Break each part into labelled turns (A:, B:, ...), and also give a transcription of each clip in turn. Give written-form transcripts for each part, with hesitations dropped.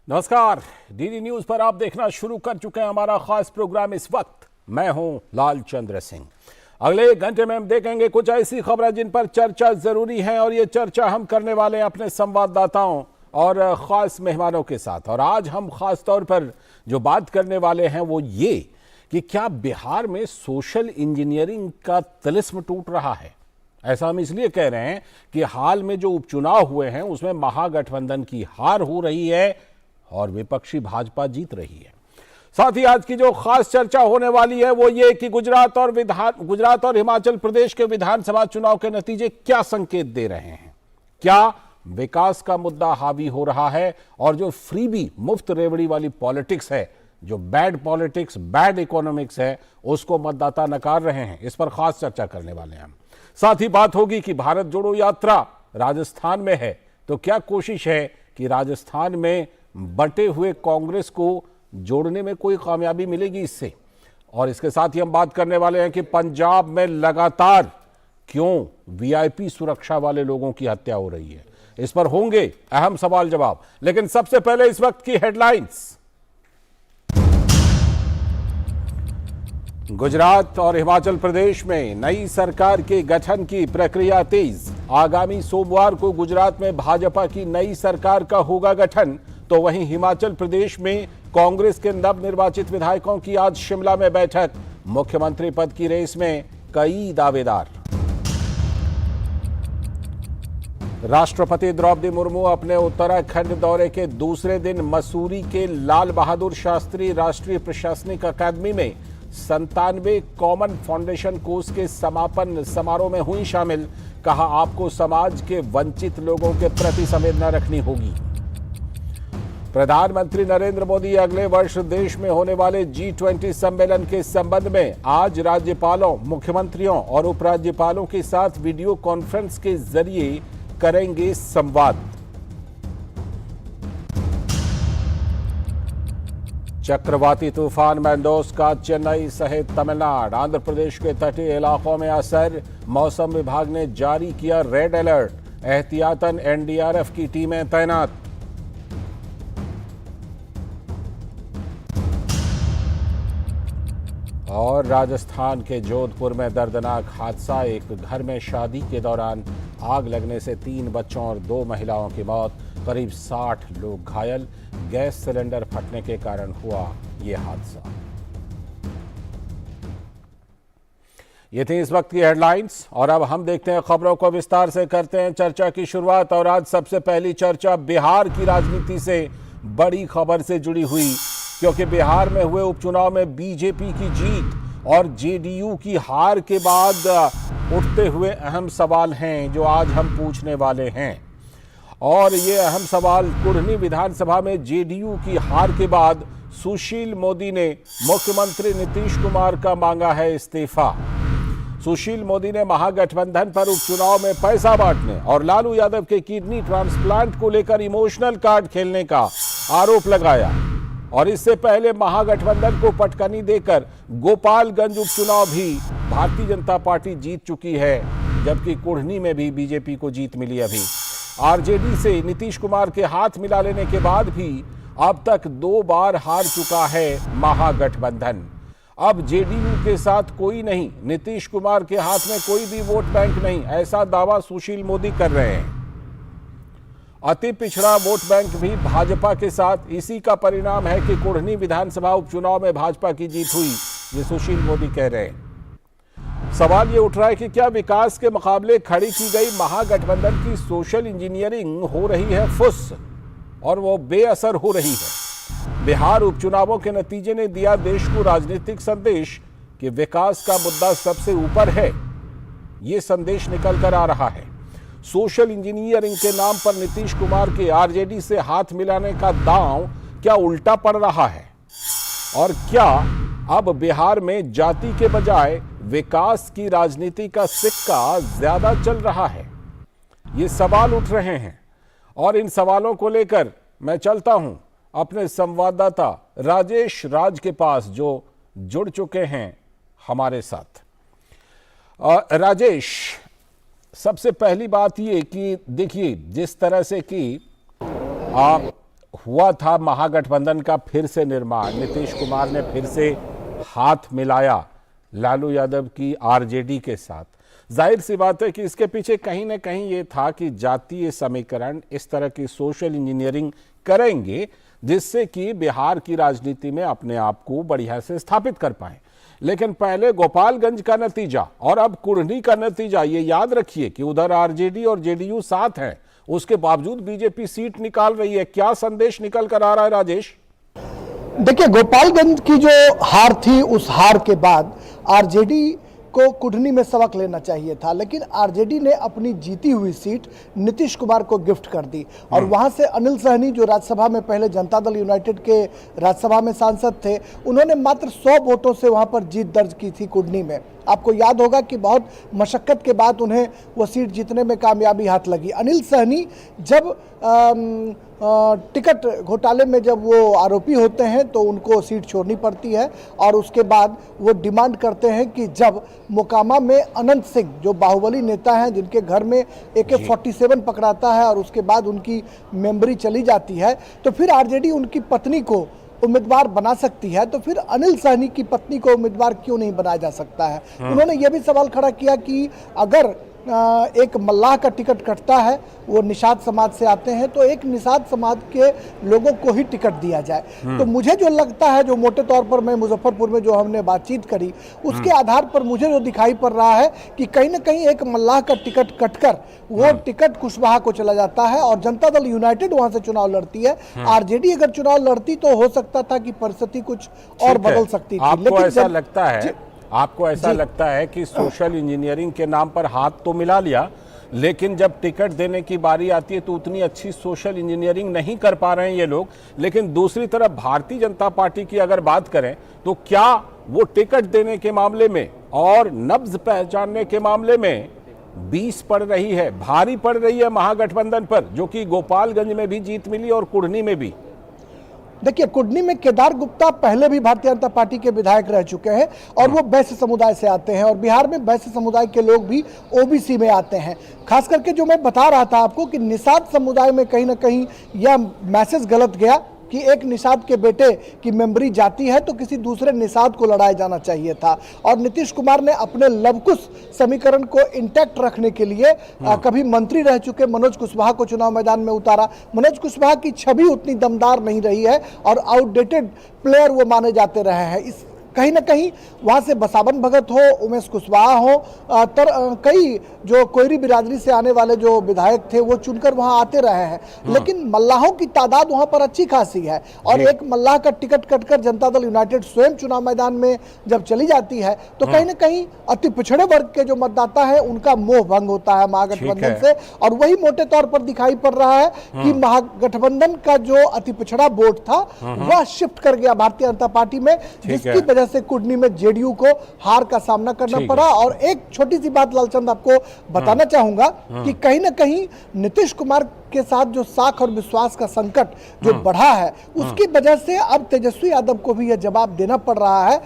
A: नमस्कार। DD news पर आप देखना शुरू कर चुके हैं हमारा खास प्रोग्राम। इस वक्त मैं हूं लाल चंद्र सिंह। अगले 1 घंटे में हम देखेंगे कुछ ऐसी खबरें जिन पर चर्चा जरूरी है, और ये चर्चा हम करने वाले हैं अपने संवाददाताओं और खास मेहमानों के साथ। और आज हम खास तौर पर जो बात करने वाले हैं वो ये कि क्या बिहार में सोशल इंजीनियरिंग का तिलिस्म टूट रहा है। ऐसा हम इसलिए कह रहे हैं कि हाल में जो उपचुनाव हुए हैं उसमें महागठबंधन की हार हो रही है और विपक्षी भाजपा जीत रही है। साथ ही आज की जो खास चर्चा होने वाली है वो ये कि गुजरात और हिमाचल प्रदेश के विधानसभा चुनाव के नतीजे क्या संकेत दे रहे हैं। क्या विकास का मुद्दा हावी हो रहा है, और जो फ्रीबी मुफ्त रेवड़ी वाली पॉलिटिक्स है, जो बैड पॉलिटिक्स बैड इकोनॉमिक्स है, उसको मतदाता नकार रहे हैं। इस पर खास चर्चा करने वाले हैं हम। साथ ही बात होगी कि भारत जोड़ो यात्रा राजस्थान में है, तो क्या कोशिश है कि राजस्थान में बटे हुए कांग्रेस को जोड़ने में कोई कामयाबी मिलेगी इससे। और इसके साथ ही हम बात करने वाले हैं कि पंजाब में लगातार क्यों वीआईपी सुरक्षा वाले लोगों की हत्या हो रही है। इस पर होंगे अहम सवाल जवाब, लेकिन सबसे पहले इस वक्त की हेडलाइंस। गुजरात और हिमाचल प्रदेश में नई सरकार के गठन की प्रक्रिया तेज। आगामी सोमवार को गुजरात में भाजपा की नई सरकार का होगा गठन, तो वहीं हिमाचल प्रदेश में कांग्रेस के नवनिर्वाचित विधायकों की आज शिमला में बैठक। मुख्यमंत्री पद की रेस में कई दावेदार। राष्ट्रपति द्रौपदी मुर्मू अपने उत्तराखंड दौरे के दूसरे दिन मसूरी के लाल बहादुर शास्त्री राष्ट्रीय प्रशासनिक अकादमी में 97 कॉमन फाउंडेशन कोर्स के समापन समारोह में हुई शामिल। कहा, आपको समाज के वंचित लोगों के प्रति संवेदना रखनी होगी। प्रधानमंत्री नरेंद्र मोदी अगले वर्ष देश में होने वाले G20 सम्मेलन के संबंध में आज राज्यपालों, मुख्यमंत्रियों और उपराज्यपालों के साथ वीडियो कॉन्फ्रेंस के जरिए करेंगे संवाद। चक्रवाती तूफान मैंडोस का चेन्नई सहित तमिलनाडु, आंध्र प्रदेश के तटीय इलाकों में असर। मौसम विभाग ने जारी किया रेड अलर्ट। एहतियातन एनडीआरएफ की टीमें तैनात। और राजस्थान के जोधपुर में दर्दनाक हादसा। एक घर में शादी के दौरान आग लगने से 3 बच्चों और 2 महिलाओं की मौत। करीब 60 लोग घायल। गैस सिलेंडर फटने के कारण हुआ यह हादसा। ये थी इस वक्त की हेडलाइंस, और अब हम देखते हैं खबरों को विस्तार से करते हैं चर्चा की शुरुआत। और आज सबसे पहली चर्चा बिहार की राजनीति से बड़ी खबर से जुड़ी हुई, क्योंकि बिहार में हुए उपचुनाव में बीजेपी की जीत और जेडीयू की हार के बाद उठते हुए अहम सवाल हैं जो आज हम पूछने वाले हैं। और ये अहम सवाल, कुढ़नी विधानसभा में जेडीयू की हार के बाद सुशील मोदी ने मुख्यमंत्री नीतीश कुमार का मांगा है इस्तीफा। सुशील मोदी ने महागठबंधन पर उपचुनाव में पैसा बांटने और लालू यादव के किडनी ट्रांसप्लांट को लेकर इमोशनल कार्ड खेलने का आरोप लगाया। और इससे पहले महागठबंधन को पटकनी देकर गोपालगंज उपचुनाव भी भारतीय जनता पार्टी जीत चुकी है, जबकि कुढ़नी में भी बीजेपी को जीत मिली। अभी आरजेडी से नीतीश कुमार के हाथ मिला लेने के बाद भी अब तक 2 बार हार चुका है महागठबंधन। अब जेडीयू के साथ कोई नहीं, नीतीश कुमार के हाथ में कोई भी वोट बैंक नहीं, ऐसा दावा सुशील मोदी कर रहे हैं। अति पिछड़ा वोट बैंक भी भाजपा के साथ। इसी का परिणाम है कि कुढ़नी विधानसभा उपचुनाव में भाजपा की जीत हुई, ये सुशील मोदी कह रहे हैं। सवाल ये उठ रहा है कि क्या विकास के मुकाबले खड़ी की गई महागठबंधन की सोशल इंजीनियरिंग हो रही है फुस, और वो बेअसर हो रही है। बिहार उपचुनावों के नतीजे ने दिया देश को राजनीतिक संदेश कि विकास का मुद्दा सबसे ऊपर है। ये संदेश निकल कर आ रहा है। सोशल इंजीनियरिंग के नाम पर नीतीश कुमार के आरजेडी से हाथ मिलाने का दांव क्या उल्टा पड़ रहा है, और क्या अब बिहार में जाति के बजाय विकास की राजनीति का सिक्का ज्यादा चल रहा है? ये सवाल उठ रहे हैं, और इन सवालों को लेकर मैं चलता हूं अपने संवाददाता राजेश राज के पास, जो जुड़ चुके हैं हमारे साथ। राजेश, सबसे पहली बात ये कि देखिए, जिस तरह से कि हुआ था महागठबंधन का फिर से निर्माण, नीतीश कुमार ने फिर से हाथ मिलाया लालू यादव की आरजेडी के साथ। जाहिर सी बात है कि इसके पीछे कहीं ना कहीं ये था कि जातीय समीकरण, इस तरह की सोशल इंजीनियरिंग करेंगे जिससे कि बिहार की राजनीति में अपने आप को बढ़िया से स्थापित कर पाए। लेकिन पहले गोपालगंज का नतीजा और अब कुढ़नी का नतीजा, ये याद रखिए कि उधर आरजेडी और जेडीयू साथ हैं, उसके बावजूद बीजेपी सीट निकाल रही है। क्या संदेश निकल कर आ रहा है राजेश?
B: देखिए, गोपालगंज की जो हार थी, उस हार के बाद आरजेडी को कुढ़नी में सबक लेना चाहिए था, लेकिन आरजेडी ने अपनी जीती हुई सीट नीतीश कुमार को गिफ्ट कर दी। और वहां से अनिल सहनी, जो राज्यसभा में पहले जनता दल यूनाइटेड के राज्यसभा में सांसद थे, उन्होंने मात्र 100 वोटों से वहां पर जीत दर्ज की थी कुढ़नी में। आपको याद होगा कि बहुत मशक्कत के बाद उन्हें वो सीट जीतने में कामयाबी हाथ लगी। अनिल सहनी जब टिकट घोटाले में जब वो आरोपी होते हैं तो उनको सीट छोड़नी पड़ती है, और उसके बाद वो डिमांड करते हैं कि जब मोकामा में अनंत सिंह, जो बाहुबली नेता हैं, जिनके घर में AK-47 पकड़ाता है और उसके बाद उनकी मेमोरी चली जाती है, तो फिर आरजेडी उनकी पत्नी को उम्मीदवार बना सकती है, तो फिर अनिल सहनी की पत्नी को उम्मीदवार क्यों नहीं बनाया जा सकता है। उन्होंने यह भी सवाल खड़ा किया कि अगर एक मल्लाह का टिकट कटता है, वो निषाद समाज से आते हैं, तो एक निषाद समाज के लोगों को ही टिकट दिया जाए। तो मुझे जो लगता है, जो मोटे तौर पर मैं मुजफ्फरपुर में जो हमने बातचीत करी, उसके आधार पर मुझे जो दिखाई पड़ रहा है कि कहीं ना कहीं एक मल्लाह का टिकट कटकर वो टिकट कुशवाहा को चला जाता है और जनता दल यूनाइटेड वहां से चुनाव लड़ती है। आरजेडी अगर चुनाव लड़ती तो हो सकता था कि परिस्थिति कुछ और बदल सकती थी।
A: लेकिन ऐसा लगता है, आपको ऐसा लगता है कि सोशल इंजीनियरिंग के नाम पर हाथ तो मिला लिया, लेकिन जब टिकट देने की बारी आती है तो उतनी अच्छी सोशल इंजीनियरिंग नहीं कर पा रहे हैं ये लोग। लेकिन दूसरी तरफ भारतीय जनता पार्टी की अगर बात करें तो क्या वो टिकट देने के मामले में और नब्ज पहचानने के मामले में 20 पड़ रही है, भारी पड़ रही है महागठबंधन पर, जो कि गोपालगंज में भी जीत मिली और कुढ़नी में भी।
B: देखिए, कुढ़नी में केदार गुप्ता पहले भी भारतीय जनता पार्टी के विधायक रह चुके हैं और वो वैश्य समुदाय से आते हैं, और बिहार में वैश्य समुदाय के लोग भी ओबीसी में आते हैं। खास करके जो मैं बता रहा था आपको कि निषाद समुदाय में कहीं ना कहीं यह मैसेज गलत गया कि एक निषाद के बेटे की मेमोरी जाती है तो किसी दूसरे निषाद को लड़ाया जाना चाहिए था। और नीतीश कुमार ने अपने लवकुश समीकरण को इंटैक्ट रखने के लिए कभी मंत्री रह चुके मनोज कुशवाहा को चुनाव मैदान में उतारा। मनोज कुशवाहा की छवि उतनी दमदार नहीं रही है और आउटडेटेड प्लेयर वो माने जाते रहे हैं। इस कहीं ना कहीं वहाँ से बसावन भगत हो, उमेश कुशवाहा हो, कई जो कोयरी बिरादरी से आने वाले जो विधायक थे वो चुनकर वहाँ आते रहे हैं। लेकिन मल्लाहों की तादाद वहाँ पर अच्छी खासी है, और एक मल्लाह का टिकट कटकर जनता दल यूनाइटेड स्वयं चुनाव मैदान में जब चली जाती है तो कहीं ना कहीं अति पिछड़े वर्ग के जो मतदाता है उनका मोह भंग होता है महागठबंधन से। और वही मोटे तौर पर दिखाई पड़ रहा है कि महागठबंधन का जो अति पिछड़ा वोट था वह शिफ्ट कर गया भारतीय जनता पार्टी में, जिसकी वजह से कुढ़नी में जेडीयू को हार का सामना करना पड़ा। और एक छोटी सी बात लालचंद आपको बताना चाहूंगा कि कहीं ना कहीं नीतीश कुमार के साथ जो साख और विश्वास का संकट जो बढ़ा है, उसकी वजह से अब तेजस्वी यादव को भी यह जवाब देना पड़ रहा है।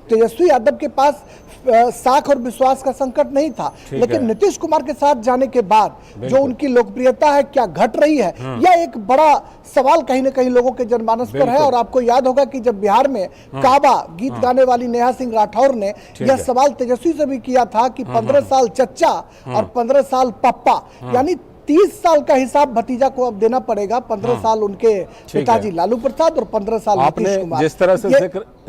B: तेजस्वी यादव के पास साख और विश्वास का संकट नहीं था, लेकिन नीतीश कुमार के साथ जाने के बाद जो उनकी लोकप्रियता है क्या घट रही है, यह एक बड़ा सवाल कहीं ना कहीं लोगों के जनमानस पर है। और आपको याद होगा कि जब बिहार में काबा गीत गाने वाली नेहा सिंह राठौर ने यह सवाल तेजस्वी से भी किया था कि 15 साल चच्चा और 15 साल पप्पा, यानी 30 साल का हिसाब भतीजा को अब देना पड़ेगा। 15 साल उनके पिताजी लालू प्रसाद और 15 साल
A: आपने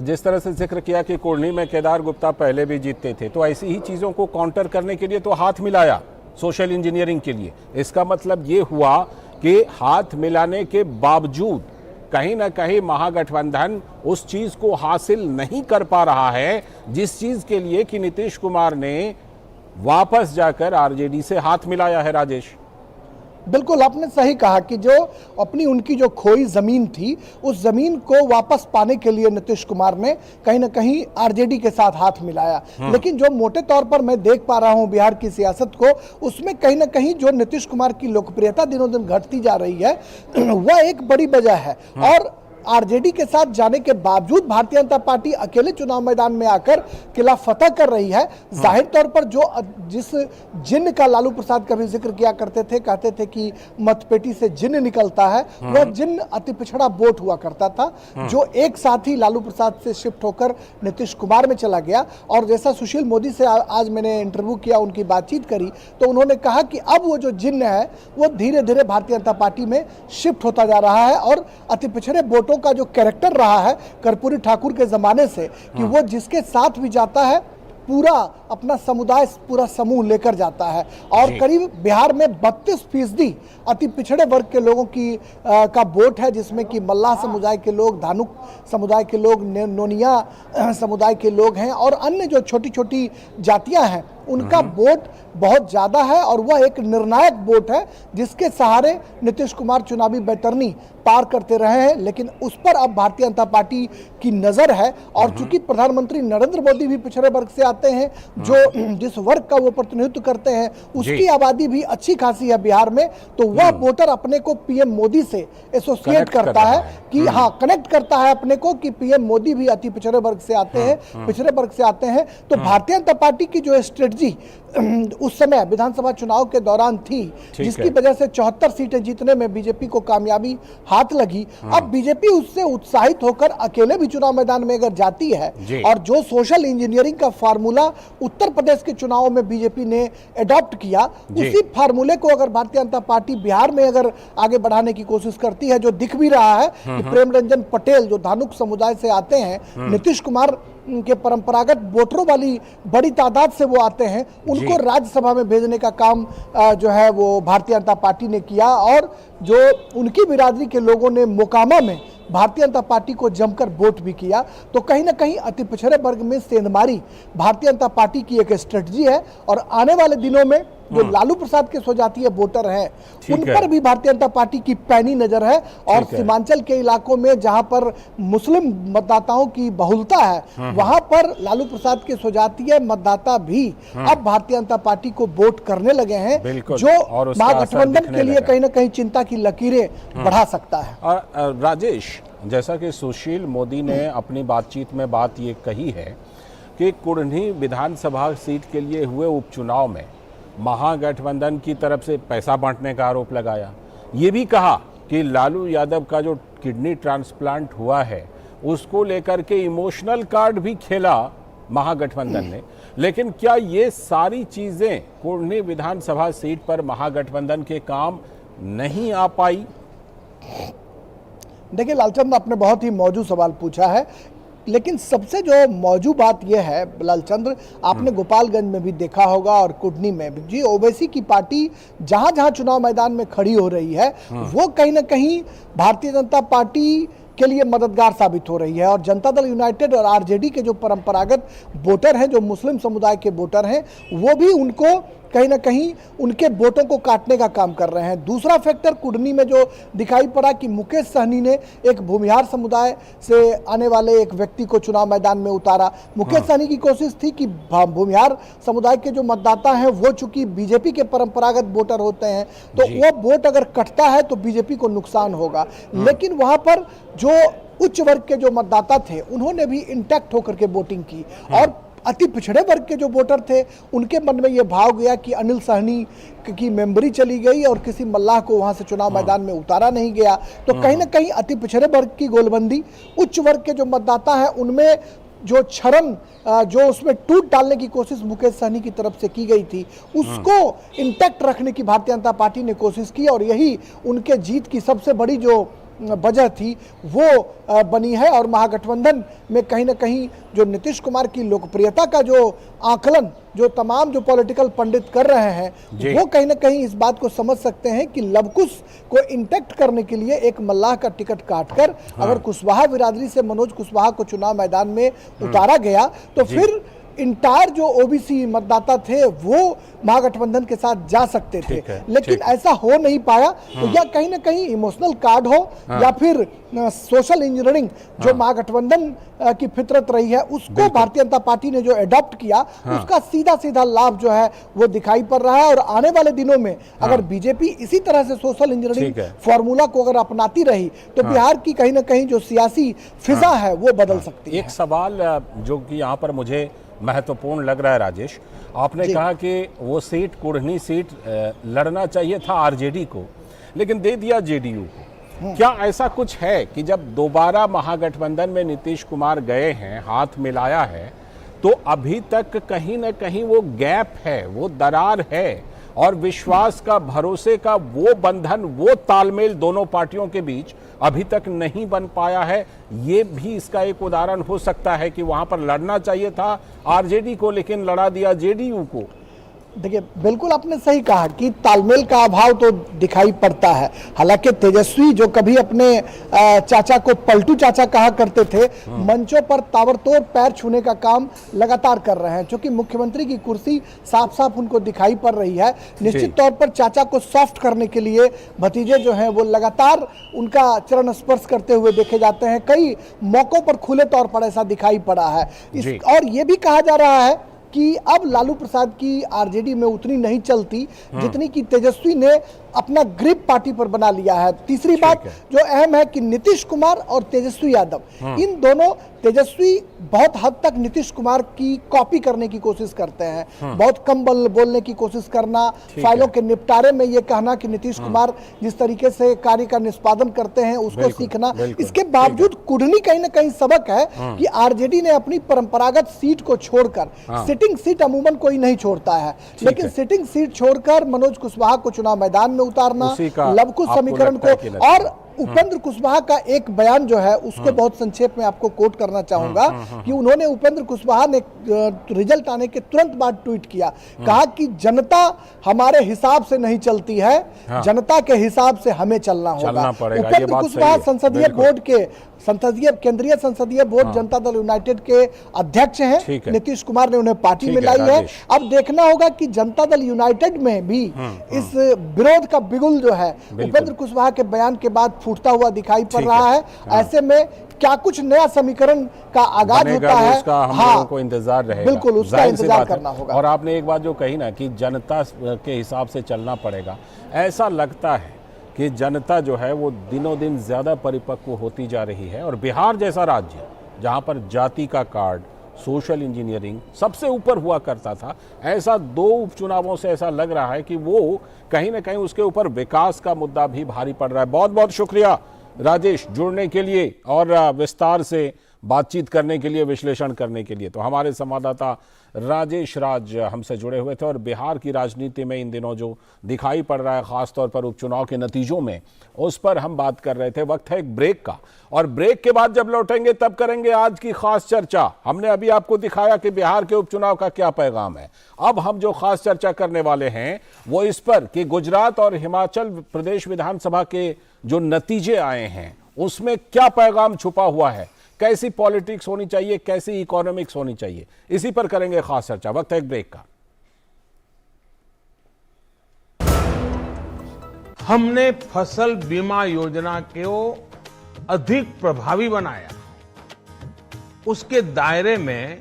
A: जिस तरह से जिक्र किया कि कुढ़नी में केदार गुप्ता पहले भी जीतते थे, तो ऐसी ही चीजों को काउंटर करने के लिए तो हाथ मिलाया सोशल इंजीनियरिंग के लिए। इसका मतलब ये हुआ कि हाथ मिलाने के बावजूद कहीं ना कहीं महागठबंधन उस चीज को हासिल नहीं कर पा रहा है जिस चीज के लिए कि नीतीश कुमार ने वापस जाकर आरजेडी से हाथ मिलाया है। राजेश,
B: बिल्कुल आपने सही कहा कि जो अपनी उनकी जो खोई जमीन थी, उस जमीन को वापस पाने के लिए नीतीश कुमार ने कहीं ना कहीं आरजेडी के साथ हाथ मिलाया। लेकिन जो मोटे तौर पर मैं देख पा रहा हूं बिहार की सियासत को, उसमें कहीं ना कहीं जो नीतीश कुमार की लोकप्रियता दिनों दिन घटती जा रही है वह एक बड़ी वजह है। और आरजेडी के साथ जाने के बावजूद भारतीय जनता पार्टी अकेले चुनाव मैदान में आकर किला फतह कर रही है। जाहिर तौर पर जिस जिन्न का लालू प्रसाद कभी जिक्र किया करते थे, कहते थे कि मतपेटी से जिन्न निकलता है, वह जिन्न अति पिछड़ा वोट हुआ करता था, जो एक साथ ही लालू प्रसाद से शिफ्ट होकर नीतीश कुमार में चला गया। और जैसा सुशील मोदी से आज मैंने इंटरव्यू किया, उनकी बातचीत करी, तो उन्होंने कहा कि अब वो जो जिन्न है वो धीरे धीरे भारतीय जनता पार्टी में शिफ्ट होता जा रहा है और अति पिछड़े वोटों का जो कैरेक्टर रहा है कर्पूरी ठाकुर के जमाने से, कि वो जिसके साथ भी जाता है पूरा अपना समुदाय, पूरा समूह लेकर जाता है। और करीब बिहार में 32% अति पिछड़े वर्ग के लोगों की का वोट है, जिसमें कि मल्लाह समुदाय के लोग, धानुक समुदाय के लोग, नोनिया समुदाय के लोग हैं और अन्य जो छोटी छोटी जातियां हैं उनका वोट बहुत ज़्यादा है। और वह एक निर्णायक वोट है जिसके सहारे नीतीश कुमार चुनावी बैतरनी पार करते रहे हैं, लेकिन उस पर अब भारतीय जनता पार्टी की नज़र है। और चूंकि प्रधानमंत्री नरेंद्र मोदी भी पिछड़े वर्ग से आते हैं, जो जिस वर्ग का वो प्रतिनिधित्व करते हैं उसकी आबादी भी अच्छी खासी है बिहार में, तो वह वोटर अपने को पीएम मोदी से एसोसिएट करता है कि हाँ, कनेक्ट करता है अपने को कि पीएम मोदी भी अति पिछड़े वर्ग से आते हैं, पिछड़े वर्ग से आते हैं। तो भारतीय जनता पार्टी की जो स्ट्रेटजी उस समय विधानसभा चुनाव के दौरान थी, जिसकी वजह से 74 सीटें जीतने में बीजेपी को कामयाबी हाथ लगी, अब बीजेपी उससे उत्साहित होकर अकेले भी चुनाव मैदान में अगर जाती है और जो सोशल इंजीनियरिंग का फार्मूला उत्तर प्रदेश के चुनाव में बीजेपी ने अडॉप्ट किया, उसी फार्मूले को अगर भारतीय जनता पार्टी बिहार में अगर आगे बढ़ाने की कोशिश करती है, जो दिख भी रहा है कि प्रेम रंजन पटेल जो धानुक समुदाय से आते हैं, नीतीश कुमार के परंपरागत वोटरों वाली बड़ी तादाद से वो आते हैं, उनको राज्यसभा में भेजने का काम जो है वो भारतीय जनता पार्टी ने किया। और जो उनकी बिरादरी के लोगों ने मोकामा में भारतीय जनता पार्टी को जमकर वोट भी किया। तो कहीं ना कहीं अति पिछड़े वर्ग में सेंधमारी भारतीय जनता पार्टी की एक स्ट्रेटजी है। और आने वाले दिनों में जो लालू प्रसाद के स्वजातीय वोटर हैं उन पर भी भारतीय जनता पार्टी की पैनी नजर है। और सीमांचल के इलाकों में जहां पर मुस्लिम मतदाताओं की बहुलता है, वहां पर लालू प्रसाद के स्वजातीय मतदाता भी अब भारतीय जनता पार्टी को वोट करने लगे हैं, जो महागठबंधन के लिए कहीं ना कहीं चिंता की लकीरें बढ़ा सकता है।
A: और राजेश, जैसा कि सुशील मोदी ने अपनी बातचीत में बात ये कही है कि कुढ़नी विधानसभा सीट के लिए हुए उपचुनाव में महागठबंधन की तरफ से पैसा बांटने का आरोप लगाया, ये भी कहा कि लालू यादव का जो किडनी ट्रांसप्लांट हुआ है उसको लेकर के इमोशनल कार्ड भी खेला महागठबंधन ने। लेकिन क्या ये सारी चीजें कुढ़नी विधानसभा सीट पर महागठबंधन के काम नहीं आ पाई?
B: देखिए लालचंद, आपने बहुत ही मौजूद सवाल पूछा है, लेकिन सबसे जो मौजूद बात यह है लालचंद्र, आपने गोपालगंज में भी देखा होगा और कुढ़नी में भी, जी ओवैसी की पार्टी जहां जहां चुनाव मैदान में खड़ी हो रही है वो कहीं ना कहीं भारतीय जनता पार्टी के लिए मददगार साबित हो रही है। और जनता दल यूनाइटेड और आरजेडी के जो परंपरागत वोटर हैं, जो मुस्लिम समुदाय के वोटर हैं, वो भी उनको कहीं ना कहीं उनके वोटों को काटने का काम कर रहे हैं। दूसरा फैक्टर कुढ़नी में जो दिखाई पड़ा कि मुकेश सहनी ने एक भूमिहार समुदाय से आने वाले एक व्यक्ति को चुनाव मैदान में उतारा। मुकेश सहनी की कोशिश थी कि भूमिहार समुदाय के जो मतदाता हैं वो चूंकि बीजेपी के परंपरागत वोटर होते हैं, तो वो वोट अगर कटता है तो बीजेपी को नुकसान होगा। लेकिन वहां पर जो उच्च वर्ग के जो मतदाता थे उन्होंने भी इंटैक्ट होकर के वोटिंग की। और अति पिछड़े वर्ग के जो वोटर थे उनके मन में ये भाव गया कि अनिल सहनी की मेंबरी चली गई और किसी मल्लाह को वहां से चुनाव मैदान में उतारा नहीं गया। तो कहीं ना कहीं अति पिछड़े वर्ग की गोलबंदी, उच्च वर्ग के जो मतदाता हैं उनमें जो क्षरण, जो उसमें टूट डालने की कोशिश मुकेश सहनी की तरफ से की गई थी, उसको इंटैक्ट रखने की भारतीय जनता पार्टी ने कोशिश की। और यही उनके जीत की सबसे बड़ी जो वजह थी वो बनी है। और महागठबंधन में कहीं ना कहीं जो नीतीश कुमार की लोकप्रियता का जो आकलन जो तमाम जो पॉलिटिकल पंडित कर रहे हैं, वो कहीं ना कहीं इस बात को समझ सकते हैं कि लवकुश को इंटैक्ट करने के लिए एक मल्लाह का टिकट काटकर अगर कुशवाहा बिरादरी से मनोज कुशवाहा को चुनाव मैदान में उतारा गया तो फिर इंटायर जो ओबीसी मतदाता थे वो महागठबंधन के साथ जा सकते थे, लेकिन ऐसा हो नहीं पाया। तो यह कहीं ना कहीं इमोशनल कार्ड हो या फिर सोशल इंजीनियरिंग जो महागठबंधन की फितरत रही है उसको भारतीय जनता पार्टी ने जो एडॉप्ट किया उसका सीधा सीधा लाभ जो है वो दिखाई पड़ रहा है। और आने वाले दिनों में अगर बीजेपी इसी तरह से सोशल इंजीनियरिंग फॉर्मूला को अगर अपनाती रही तो बिहार की कहीं ना कहीं जो सियासी फिजा है वो बदल सकती है।
A: एक सवाल जो कि यहाँ पर मुझे महत्वपूर्ण लग रहा है राजेश, आपने कहा कि वो सीट कुढ़नी सीट लड़ना चाहिए था आरजेडी को, लेकिन दे दिया जेडीयू को। क्या ऐसा कुछ है कि जब दोबारा महागठबंधन में नीतीश कुमार गए हैं, हाथ मिलाया है, तो अभी तक कहीं ना कहीं वो गैप है, वो दरार है और विश्वास का, भरोसे का वो बंधन, वो तालमेल दोनों पार्टियों के बीच अभी तक नहीं बन पाया है? ये भी इसका एक उदाहरण हो सकता है कि वहां पर लड़ना चाहिए था आरजेडी को लेकिन लड़ा दिया जेडीयू को।
B: देखिए, बिल्कुल आपने सही कहा कि तालमेल का अभाव तो दिखाई पड़ता है। हालांकि तेजस्वी जो कभी अपने चाचा को पलटू चाचा कहा करते थे, मंचों पर ताबड़तोड़ पैर छूने का काम लगातार कर रहे हैं, क्योंकि मुख्यमंत्री की कुर्सी साफ साफ उनको दिखाई पड़ रही है। निश्चित तौर पर चाचा को सॉफ्ट करने के लिए भतीजे जो हैं वो लगातार उनका चरण स्पर्श करते हुए देखे जाते हैं। कई मौकों पर खुले तौर पर ऐसा दिखाई पड़ा है। और ये भी कहा जा रहा है कि अब लालू प्रसाद की आरजेडी में उतनी नहीं चलती जितनी कि तेजस्वी ने अपना ग्रिप पार्टी पर बना लिया है। तीसरी बात जो अहम है कि नीतीश कुमार और तेजस्वी यादव, इन दोनों, तेजस्वी बहुत हद तक नीतीश कुमार की कॉपी करने की कोशिश करते हैं, बहुत कम बोलने की कोशिश करना, फाइलों के निपटारे में ये कहना कि नीतीश कुमार जिस तरीके से कार्य का निष्पादन करते हैं उसको सीखना। इसके बावजूद कुढ़नी कहीं ना कहीं सबक है कि आरजेडी ने अपनी परंपरागत सीट को छोड़कर, सिटिंग सीट अमूमन कोई नहीं छोड़ता है, लेकिन सिटिंग सीट छोड़कर मनोज कुशवाहा को चुनाव मैदान में उतारना, लवकुश समीकरण को, और उपेंद्र कुशवाहा का एक बयान जो है उसको बहुत संक्षेप में आपको कोट करना चाहूंगा कि उन्होंने, उपेंद्र कुशवाहा ने रिजल्ट आने के तुरंत बाद ट्वीट किया, कहा कि जनता हमारे हिसाब से नहीं चलती है, जनता के हिसाब से हमें चलना होगा। उपेंद्र कुशवाहा संसदीय बोर्ड के केंद्रीय संसदीय बोर्ड जनता दल यूनाइटेड के अध्यक्ष हैं। नीतीश कुमार ने उन्हें पार्टी में लाई है। अब देखना होगा कि जनता दल यूनाइटेड में भी इस विरोध का बिगुल जो है उपेंद्र कुशवाहा के बयान के बाद फूटता हुआ दिखाई पड़ रहा है। ऐसे में क्या कुछ नया समीकरण का आगाज होता है,
A: उसका हम लोगों को इंतजार रहेगा।
B: बिल्कुल, उसका इंतजार करना होगा।
A: और आपने एक बात जो कही ना कि जनता के हिसाब से चलना पड़ेगा, ऐसा लगता है कि जनता जो है वो दिनों दिन ज़्यादा परिपक्व होती जा रही है। और बिहार जैसा राज्य जहाँ पर जाति का कार्ड, सोशल इंजीनियरिंग सबसे ऊपर हुआ करता था, ऐसा 2 उपचुनावों से ऐसा लग रहा है कि वो कहीं ना कहीं उसके ऊपर विकास का मुद्दा भी भारी पड़ रहा है। बहुत बहुत शुक्रिया राजेश जुड़ने के लिए और विस्तार से बातचीत करने के लिए, विश्लेषण करने के लिए। तो हमारे संवाददाता राजेश राज हमसे जुड़े हुए थे और बिहार की राजनीति में इन दिनों जो दिखाई पड़ रहा है, खासतौर पर उपचुनाव के नतीजों में, उस पर हम बात कर रहे थे। वक्त है एक ब्रेक का, और ब्रेक के बाद जब लौटेंगे तब करेंगे आज की खास चर्चा। हमने अभी आपको दिखाया कि बिहार के उपचुनाव का क्या पैगाम है। अब हम जो खास चर्चा करने वाले हैं वो इस पर कि गुजरात और हिमाचल प्रदेश विधानसभा के जो नतीजे आए हैं उसमें क्या पैगाम छुपा हुआ है, कैसी पॉलिटिक्स होनी चाहिए, कैसी इकोनॉमिक्स होनी चाहिए, इसी पर करेंगे खास चर्चा। वक्त है एक ब्रेक का।
C: हमने फसल बीमा योजना को अधिक प्रभावी बनाया, उसके दायरे में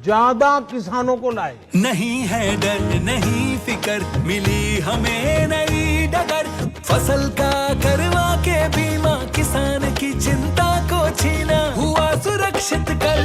C: ज्यादा किसानों को लाए।
D: नहीं है डर, नहीं फिकर, मिली हमें नई डगर, फसल का करवा के बीमा, किसान की चिंता को छीना, हुआ सुरक्षित कल,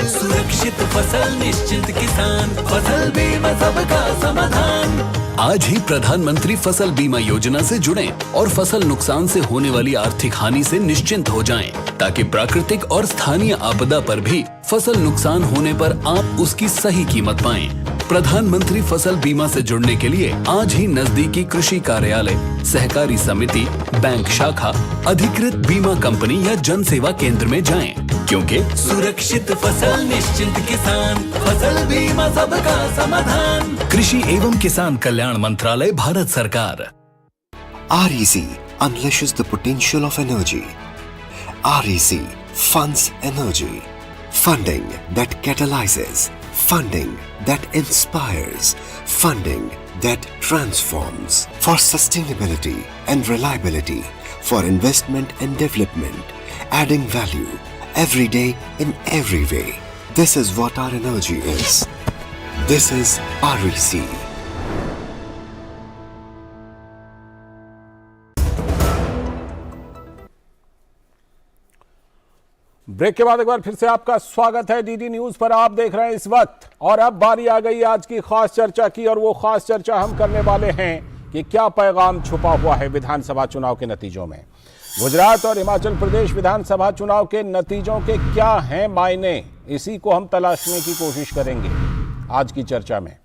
D: सुरक्षित फसल निश्चित किसान, फसल बीमा सबका समाधान। आज ही प्रधानमंत्री फसल बीमा योजना से जुड़ें और फसल नुकसान से होने वाली आर्थिक हानि से निश्चिंत हो जाएं, ताकि प्राकृतिक और स्थानीय आपदा पर भी फसल नुकसान होने पर आप उसकी सही कीमत पाएं। प्रधानमंत्री फसल बीमा से जुड़ने के लिए आज ही नजदीकी कृषि कार्यालय, सहकारी समिति, बैंक शाखा, अधिकृत बीमा कंपनी या जन सेवा केंद्र में जाएं, क्योंकि सुरक्षित फसल निश्चिंत किसान, फसल बीमा सबका समाधान। कृषि एवं किसान कल्याण मंत्रालय, भारत सरकार।
E: REC unleashes the potential of energy. REC funds energy. Funding that catalyzes Funding that inspires. Funding that transforms. For sustainability and reliability. For investment and development. Adding value. Every day in every way. This is what our energy is. This is REC.
A: Break के बाद एक बार फिर से आपका स्वागत है DD news पर। आप देख रहे हैं इस वक्त, और अब बारी आ गई आज की खास चर्चा की, और वो खास चर्चा हम करने वाले हैं कि क्या पैगाम छुपा हुआ है विधानसभा चुनाव के नतीजों में। गुजरात और हिमाचल प्रदेश विधानसभा चुनाव के नतीजों के क्या हैं मायने, इसी को हम तलाशने की कोशिश करेंगे आज की चर्चा में।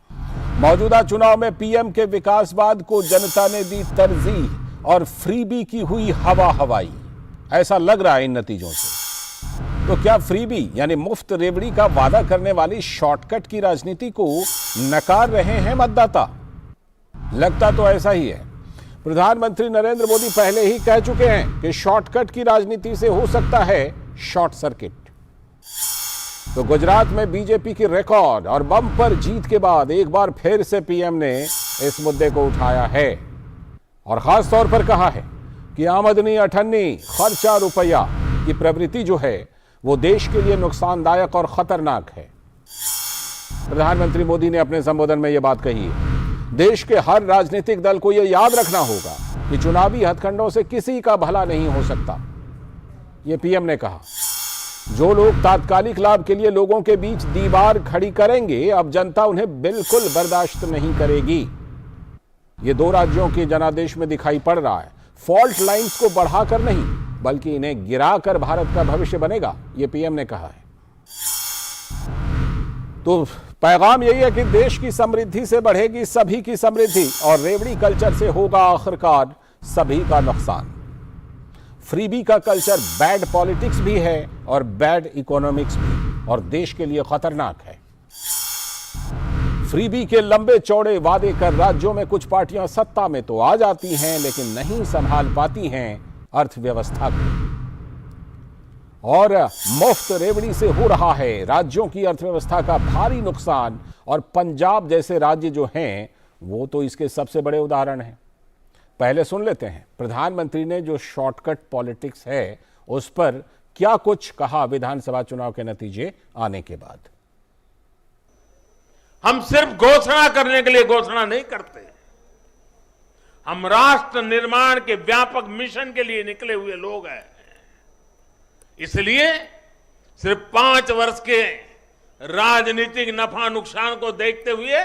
A: मौजूदा चुनाव में पीएम के विकासवाद को जनता ने दी तरजीह और फ्रीबी की हुई हवा हवाई, ऐसा लग रहा है इन नतीजों से। तो क्या फ्रीबी यानी मुफ्त रेवड़ी का वादा करने वाली शॉर्टकट की राजनीति को नकार रहे हैं मतदाता? लगता तो ऐसा ही है। प्रधानमंत्री नरेंद्र मोदी पहले ही कह चुके हैं कि शॉर्टकट की राजनीति से हो सकता है शॉर्ट सर्किट। तो गुजरात में बीजेपी की रिकॉर्ड और बम्पर जीत के बाद एक बार फिर से पीएम ने इस मुद्दे को उठाया है और खास तौर पर कहा है कि आमदनी अठन्नी खर्चा रुपया की प्रवृत्ति जो है वो देश के लिए नुकसानदायक और खतरनाक है। प्रधानमंत्री मोदी ने अपने संबोधन में यह बात कही है। देश के हर राजनीतिक दल को यह याद रखना होगा कि चुनावी हथकंडों से किसी का भला नहीं हो सकता, यह पीएम ने कहा। जो लोग तात्कालिक लाभ के लिए लोगों के बीच दीवार खड़ी करेंगे, अब जनता उन्हें बिल्कुल बर्दाश्त नहीं करेगी। ये दो राज्यों के जनादेश में दिखाई पड़ रहा है। फॉल्ट लाइंस को बढ़ाकर नहीं बल्कि इन्हें गिराकर भारत का भविष्य बनेगा, यह पीएम ने कहा है। तो पैगाम यही है कि देश की समृद्धि से बढ़ेगी सभी की समृद्धि और रेवड़ी कल्चर से होगा आखिरकार सभी का नुकसान। फ्रीबी का कल्चर बैड पॉलिटिक्स भी है और बैड इकोनॉमिक्स भी, और देश के लिए खतरनाक है। फ्रीबी के लंबे चौड़े वादे कर राज्यों में कुछ पार्टियां सत्ता में तो आ जाती हैं लेकिन नहीं संभाल पाती हैं अर्थव्यवस्था को, और मुफ्त रेवड़ी से हो रहा है राज्यों की अर्थव्यवस्था का भारी नुकसान। और पंजाब जैसे राज्य जो हैं वो तो इसके सबसे बड़े उदाहरण हैं। पहले सुन लेते हैं प्रधानमंत्री ने जो शॉर्टकट पॉलिटिक्स है उस पर क्या कुछ कहा विधानसभा चुनाव के नतीजे आने के बाद।
C: हम सिर्फ घोषणा करने के लिए घोषणा नहीं करते, हम राष्ट्र निर्माण के व्यापक मिशन के लिए निकले हुए लोग हैं। इसलिए सिर्फ 5 वर्ष के राजनीतिक नफा नुकसान को देखते हुए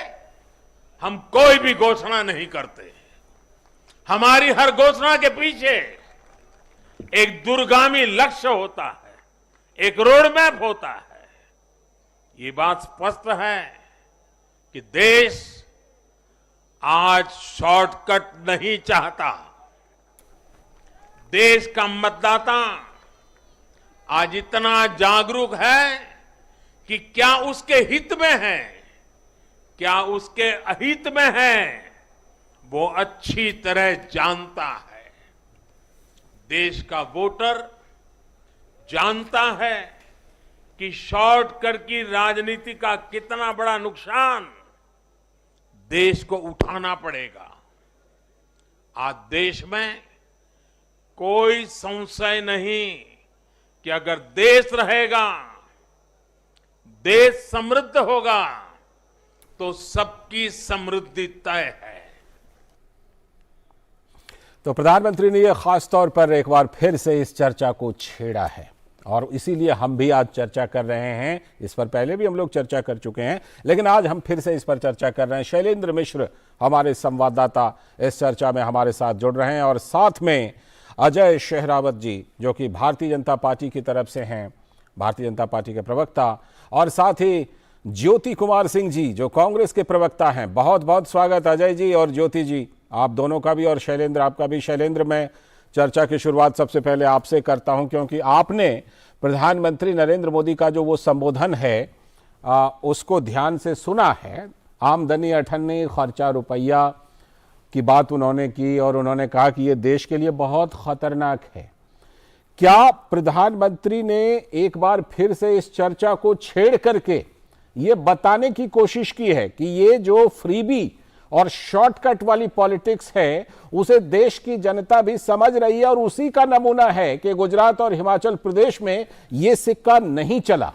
C: हम कोई भी घोषणा नहीं करते। हमारी हर घोषणा के पीछे एक दूरगामी लक्ष्य होता है, एक रोड मैप होता है। ये बात स्पष्ट है कि देश आज शॉर्टकट नहीं चाहता। देश का मतदाता आज इतना जागरूक है कि क्या उसके हित में है, क्या उसके अहित में है, वो अच्छी तरह जानता है। देश का वोटर जानता है कि शॉर्टकट की राजनीति का कितना बड़ा नुकसान देश को उठाना पड़ेगा। आज देश में कोई संशय नहीं कि अगर देश रहेगा, देश समृद्ध होगा तो सबकी समृद्धि तय है।
A: तो प्रधानमंत्री ने यह खास तौर पर एक बार फिर से इस चर्चा को छेड़ा है और इसीलिए हम भी आज चर्चा कर रहे हैं। इस पर पहले भी हम लोग चर्चा कर चुके हैं लेकिन आज हम फिर से इस पर चर्चा कर रहे हैं। शैलेंद्र मिश्र हमारे संवाददाता इस चर्चा में हमारे साथ जुड़ रहे हैं और साथ में अजय शेहरावत जी जो कि भारतीय जनता पार्टी की तरफ से हैं, भारतीय जनता पार्टी के प्रवक्ता, और साथ ही ज्योति कुमार सिंह जी जो कांग्रेस के प्रवक्ता हैं। बहुत बहुत स्वागत अजय जी और ज्योति जी, आप दोनों का भी, और शैलेंद्र आपका भी। शैलेंद्र, मैं चर्चा की शुरुआत सबसे पहले आपसे करता हूं क्योंकि आपने प्रधानमंत्री नरेंद्र मोदी का जो वो संबोधन है उसको ध्यान से सुना है। आमदनी अठन्नी खर्चा रुपया की बात उन्होंने की और उन्होंने कहा कि ये देश के लिए बहुत खतरनाक है। क्या प्रधानमंत्री ने एक बार फिर से इस चर्चा को छेड़ करके ये बताने की कोशिश की है कि ये जो फ्रीबी और शॉर्टकट वाली पॉलिटिक्स है उसे देश की जनता भी समझ रही है, और उसी का नमूना है कि गुजरात और हिमाचल प्रदेश में ये सिक्का नहीं चला।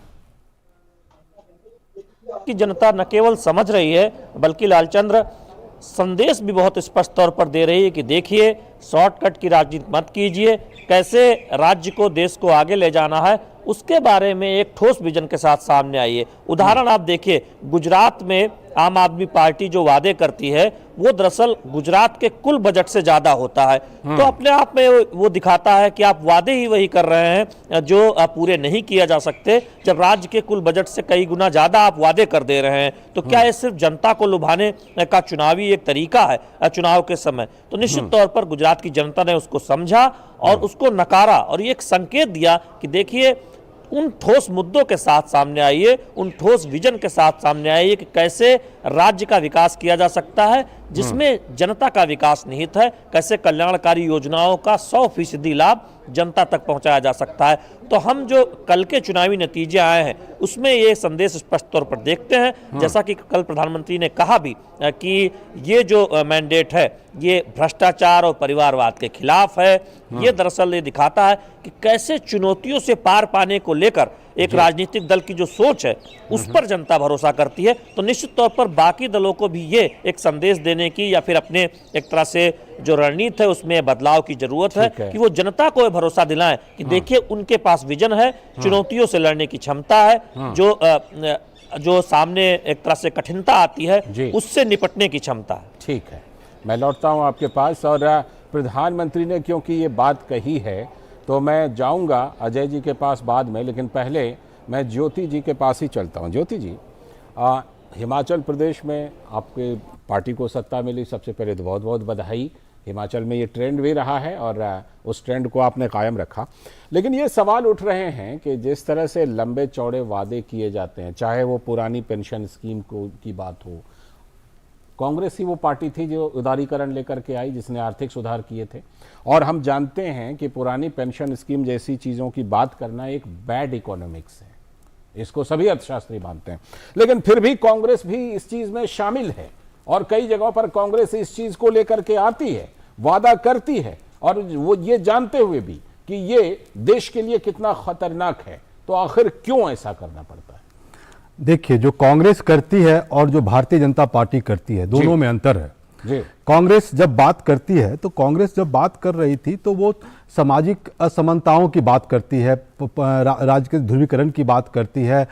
F: की जनता न केवल समझ रही है बल्कि लालचंद्र संदेश भी बहुत स्पष्ट तौर पर दे रही है कि देखिए, शॉर्टकट की राजनीति मत कीजिए, कैसे राज्य को, देश को आगे ले जाना है उसके बारे में एक ठोस विजन के साथ सामने आइए। उदाहरण आप देखिए, गुजरात में आम आदमी पार्टी जो वादे करती है वो दरअसल गुजरात के कुल बजट से ज्यादा होता है। तो अपने आप में वो दिखाता है कि आप वादे ही वही कर रहे हैं जो पूरे नहीं किया जा सकते, जब राज्य के कुल बजट से कई गुना ज्यादा आप वादे कर दे रहे हैं। तो क्या ये सिर्फ जनता को लुभाने का चुनावी एक तरीका है चुनाव के समय? तो निश्चित तौर पर गुजरात की जनता ने उसको समझा और उसको नकारा, और ये एक संकेत दिया कि देखिए, उन ठोस मुद्दों के साथ सामने आइए, उन ठोस विजन के साथ सामने आइए कि कैसे राज्य का विकास किया जा सकता है जिसमें जनता का विकास निहित है, कैसे कल्याणकारी योजनाओं का 100% लाभ जनता तक पहुंचाया जा सकता है। तो हम जो कल के चुनावी नतीजे आए हैं उसमें ये संदेश स्पष्ट तौर पर देखते हैं। जैसा कि कल प्रधानमंत्री ने कहा भी कि ये जो मैंडेट है ये भ्रष्टाचार और परिवारवाद के खिलाफ है। ये दरअसल ये दिखाता है कि कैसे चुनौतियों से पार पाने को लेकर एक राजनीतिक दल की जो सोच है उस पर जनता भरोसा करती है। तो निश्चित तौर पर बाकी दलों को भी ये एक संदेश देने की या फिर अपने एक तरह से जो रणनीति है उसमें बदलाव की जरूरत है कि वो जनता को भरोसा दिलाएं कि देखिए, उनके पास विजन है, चुनौतियों से लड़ने की क्षमता है, जो सामने एक तरह से कठिनता आती है उससे निपटने की क्षमता है।
A: ठीक है, मैं लौटता हूं आपके पास। और प्रधानमंत्री ने क्योंकि ये बात कही है तो मैं जाऊंगा अजय जी के पास बाद में, लेकिन पहले मैं ज्योति जी के पास ही चलता हूं। ज्योति जी, हिमाचल प्रदेश में आपके पार्टी को सत्ता मिली, सबसे पहले तो बहुत बहुत बधाई। हिमाचल में ये ट्रेंड भी रहा है और उस ट्रेंड को आपने कायम रखा। लेकिन ये सवाल उठ रहे हैं कि जिस तरह से लंबे चौड़े वादे किए जाते हैं, चाहे वो पुरानी पेंशन स्कीम की बात हो, कांग्रेस ही वो पार्टी थी जो उदारीकरण लेकर के आई, जिसने आर्थिक सुधार किए थे। और हम जानते हैं कि पुरानी पेंशन स्कीम जैसी चीज़ों की बात करना एक बैड इकोनॉमिक्स है, इसको सभी अर्थशास्त्री मानते हैं। लेकिन फिर भी कांग्रेस भी इस चीज़ में शामिल है और कई जगहों पर कांग्रेस इस चीज़ को लेकर के आती है, वादा करती है, और वो ये जानते हुए भी कि ये देश के लिए कितना खतरनाक है। तो आखिर क्यों ऐसा करना पड़ता है?
G: देखिए, जो कांग्रेस करती है और जो भारतीय जनता पार्टी करती है, दोनों में अंतर है। कांग्रेस जब बात करती है तो कांग्रेस जब बात कर रही थी तो वो सामाजिक असमानताओं की बात करती है, राज्य के ध्रुवीकरण की बात करती है,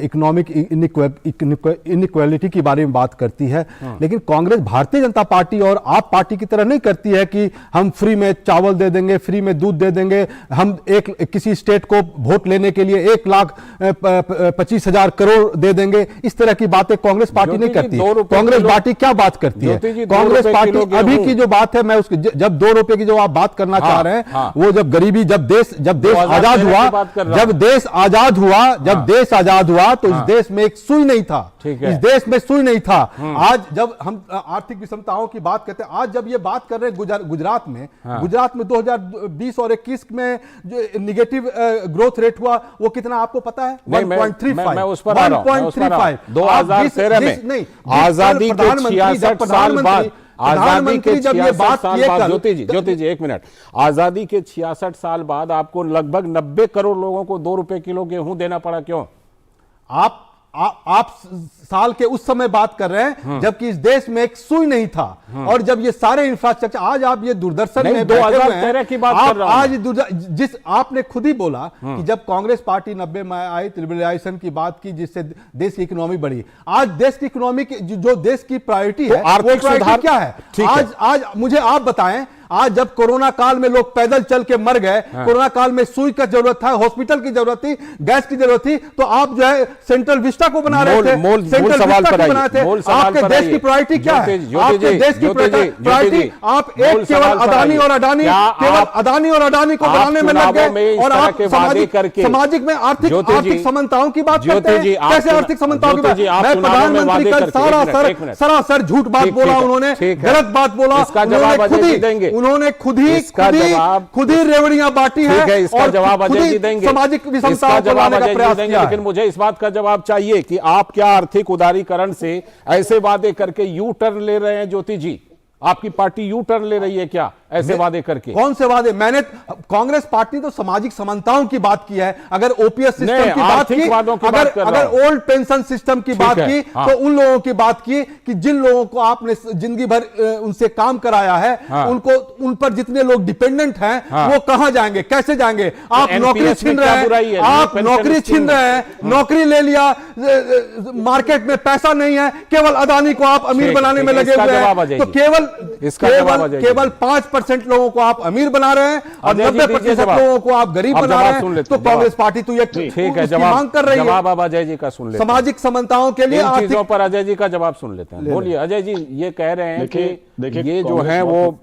G: इकोनॉमिक इनइक्वालिटी के बारे में बात करती है। लेकिन कांग्रेस भारतीय जनता पार्टी और आप पार्टी की तरह नहीं करती है कि हम फ्री में चावल दे देंगे, फ्री में दूध दे देंगे, हम किसी स्टेट को वोट लेने के लिए 1,25,000 करोड़ दे देंगे। इस तरह की बातें कांग्रेस पार्टी नहीं करती। कांग्रेस पार्टी क्या बात करती है? कांग्रेस पार्टी अभी की जो बात है, मैं उसकी जब 2 रुपए की जो आप बात करना चाह रहे हैं, वो जब गरीबी, जब देश आजाद हुआ, जब देश आजाद हुआ तो इस देश में एक सुई नहीं था, इस देश में सुई नहीं था। आज जब हम आर्थिक विषमताओं की बात करते हैं, आज जब ये बात कर रहे हैं गुजरात में 2020 और 21 में जो निगेटिव ग्रोथ रेट हुआ वो कितना आपको पता है? 1.35।
A: मैं उस पर आ रहा हूं। 2013 में आजादी के 66 साल बाद, आजादी के 66 साल बाद, ज्योति जी 1 मिनट, आजादी के 66 साल बाद आपको लगभग 90 करोड़ लोगों को 2 रुपए किलो गेहूं देना पड़ा। क्यों?
G: आप साल के उस समय बात कर रहे हैं जबकि इस देश में एक सुई नहीं था। और जब ये सारे इंफ्रास्ट्रक्चर, आज आप ये दूरदर्शन में
A: 2013 की बात कर रहा हूं।
G: आज जिस आपने खुद ही बोला कि जब कांग्रेस पार्टी 90 में आई, लिबरलाइजेशन की बात की जिससे देश की इकोनॉमी बढ़ी। आज देश की इकोनॉमी जो देश की प्रायोरिटी है,
A: आर्थिक सुधार
G: क्या है? आज मुझे आप बताएं, आज जब कोरोना काल में लोग पैदल चल के मर गए, कोरोना काल में सुई का जरूरत था, हॉस्पिटल की जरूरत थी, गैस की जरूरत थी, तो आप जो है सेंट्रल विस्टा को बना रहे थे, सेंट्रल विस्टा को बनाए थे। आपके देश की प्रायोरिटी क्या है? आपके देश की प्रायोरिटी, आप केवल अदानी और अडानी को बनाने में लग गए और आप सामाजिक में आर्थिक समानताओं की बात करते हैं। कैसे आर्थिक समानताओं की बात? मैं प्रधानमंत्री कल सरासर झूठ बात बोला, उन्होंने गलत बात बोला, उन्होंने खुद ही उन्होंने खुद ही रेवड़ियां बांटी है।
A: ठीक है, इसका जवाब अजय जी देंगे,
G: सामाजिक विषमताओं को लाने का प्रयास किया है।
A: लेकिन मुझे इस बात का जवाब चाहिए कि आप क्या आर्थिक उदारीकरण से ऐसे वादे करके यू टर्न ले रहे हैं? ज्योति जी, आपकी पार्टी यू टर्न ले रही है क्या ऐसे वादे करके?
G: कौन से वादे? मैंने कांग्रेस पार्टी तो सामाजिक समानताओं की बात की है। अगर ओपीएस सिस्टम की बात की, अगर ओल्ड पेंशन सिस्टम की बात की, तो उन लोगों की बात की कि जिन लोगों को आपने जिंदगी भर उनसे काम कराया है, उनको, उन पर जितने लोग डिपेंडेंट हैं, वो कहां जाएंगे, कैसे जाएंगे? आप नौकरी छीन रहे हैं, आप नौकरी छीन रहे हैं, नौकरी ले लिया, मार्केट में पैसा नहीं है, केवल अदानी को आप अमीर बनाने में लगे हुए हैं। तो केवल 5% लोगों को आप अमीर बना रहे हैं और 90% लोगों को आप गरीब बना रहे हैं। तो कांग्रेस पार्टी तो ये
A: ठीक है,
G: मांग कर रही है।
A: जवाब अब अजय जी का सुन लेते हैं।
G: सामाजिक समानताओं के लिए
A: चीजों पर अजय जी का जवाब सुन लेते हैं। बोलिए अजय जी, ये कह रहे हैं कि ये जो है वो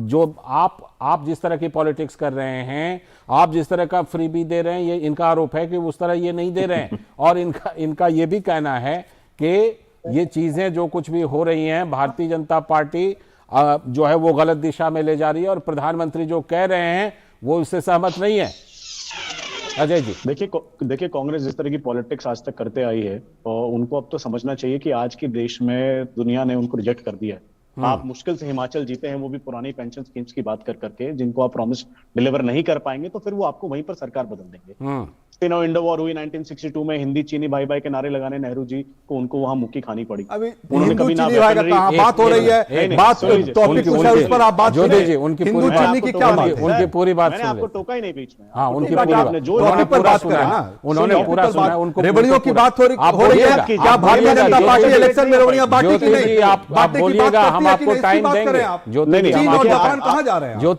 A: जो आप जिस तरह की पॉलिटिक्स कर रहे हैं, आप जिस तरह का फ्रीबी दे रहे हैं, ये इनका आरोप है कि उस तरह ये नहीं दे रहे हैं। और इनका ये भी कहना है कि ये चीजें जो कुछ भी हो रही हैं, भारतीय जनता पार्टी जो है वो गलत दिशा में ले जा रही है और प्रधानमंत्री जो कह रहे हैं वो इससे सहमत नहीं है। अजय जी,
H: देखिए कांग्रेस जिस तरह की पॉलिटिक्स आज तक करते आई है, और उनको अब तो समझना चाहिए कि आज के देश में दुनिया ने उनको रिजेक्ट कर दिया है। आप मुश्किल से हिमाचल जीते हैं, वो भी पुरानी पेंशन स्कीम्स की बात कर करके, जिनको आप प्रॉमिस डिलीवर नहीं कर पाएंगे तो फिर वो आपको वहीं पर सरकार बदल देंगे। इंडो वॉर हुई 1962 में, हिंदी चीनी भाई भाई के नारे लगाने नेहरू जी को, उनको वहां मुक्की खानी पड़ी।
G: अभी हिंदू चीनी भाई का कहां बात हो रही है? बात टॉपिक कुछ है, उस पर आप बात
A: ज्योति जी, उनकी
G: हिंदू चीनी की क्या बात है?
A: उनकी पूरी बात
H: मैंने आपको टोका ही नहीं बीच में।
A: हाँ, उनकी
G: पूरी बात सुना है ना,
A: उन्होंने पूरा सुना है। उनको
G: रेवड़ियों की बात हो रही है। क्या भारतीय जनता पार्टी इलेक्शन में रेवड़ियां बांटी कि नहीं?
A: आप बोलिएगा, हम आपको टाइम देंगे। ज्योति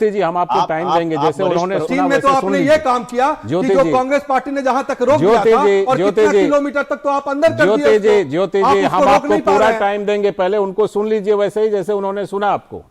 A: जी, हम आपको टाइम देंगे। जैसे उन्होंने
G: चीन में तो आपने ये काम किया कि जो कांग्रेस पार्टी ने जहां तक रोक दिया था, और कितना किलोमीटर तक तो आप अंदर कर दिए।
A: ज्योति जी, हम आपको पूरा टाइम देंगे, पहले उनको सुन लीजिए वैसे ही जैसे उन्होंने सुना आपको।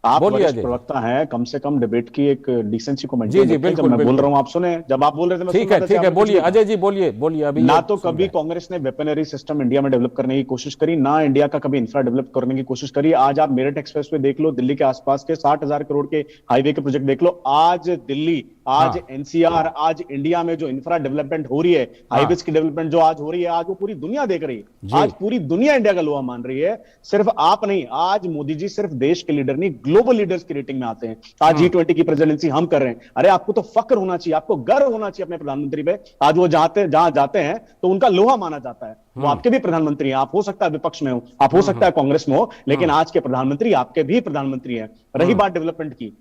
H: आप वरिष्ठ प्रवक्ता हैं, कम से कम डिबेट की एक डिसेंसी को मेंटेन
A: जी, बिल्कुल,
H: मैं बोल रहा हूं आप सुने, जब आप बोल रहे थे
A: ठीक है, बोलिए अजय जी, बोलिए। अभी
H: ना तो कभी कांग्रेस ने वेपनरी सिस्टम इंडिया में डेवलप करने की कोशिश करी, ना इंडिया का कभी इंफ्रा डेवलप करने की कोशिश करी। आज आप मेरठ एक्सप्रेस वे देख लो, दिल्ली के आसपास के 60,000 करोड़ के हाईवे के प्रोजेक्ट देख लो। आज दिल्ली, आज एनसीआर, आज इंडिया में जो इंफ्रा डेवलपमेंट हो रही है, हाईवेज की डेवलपमेंट जो आज हो रही है, आज वो पूरी दुनिया देख रही है। आज पूरी दुनिया इंडिया का लोहा मान रही है, सिर्फ आप नहीं। आज मोदी जी सिर्फ देश के लीडर नहीं, ग्लोबल लीडर्स की रेटिंग में आते हैं। आज G20 की प्रेसिडेंसी हम कर रहे हैं। अरे आपको तो फक्र होना चाहिए, आपको गर्व होना चाहिए अपने प्रधानमंत्री पे। आज वो जहां जाते हैं तो उनका लोहा माना जाता है। वो आपके भी प्रधानमंत्री हैं। आप हो सकता है विपक्ष में हो, आप हो सकता है कांग्रेस में हो, लेकिन आज के प्रधानमंत्री आपके भी प्रधानमंत्री हैं। रही बात डेवलपमेंट की,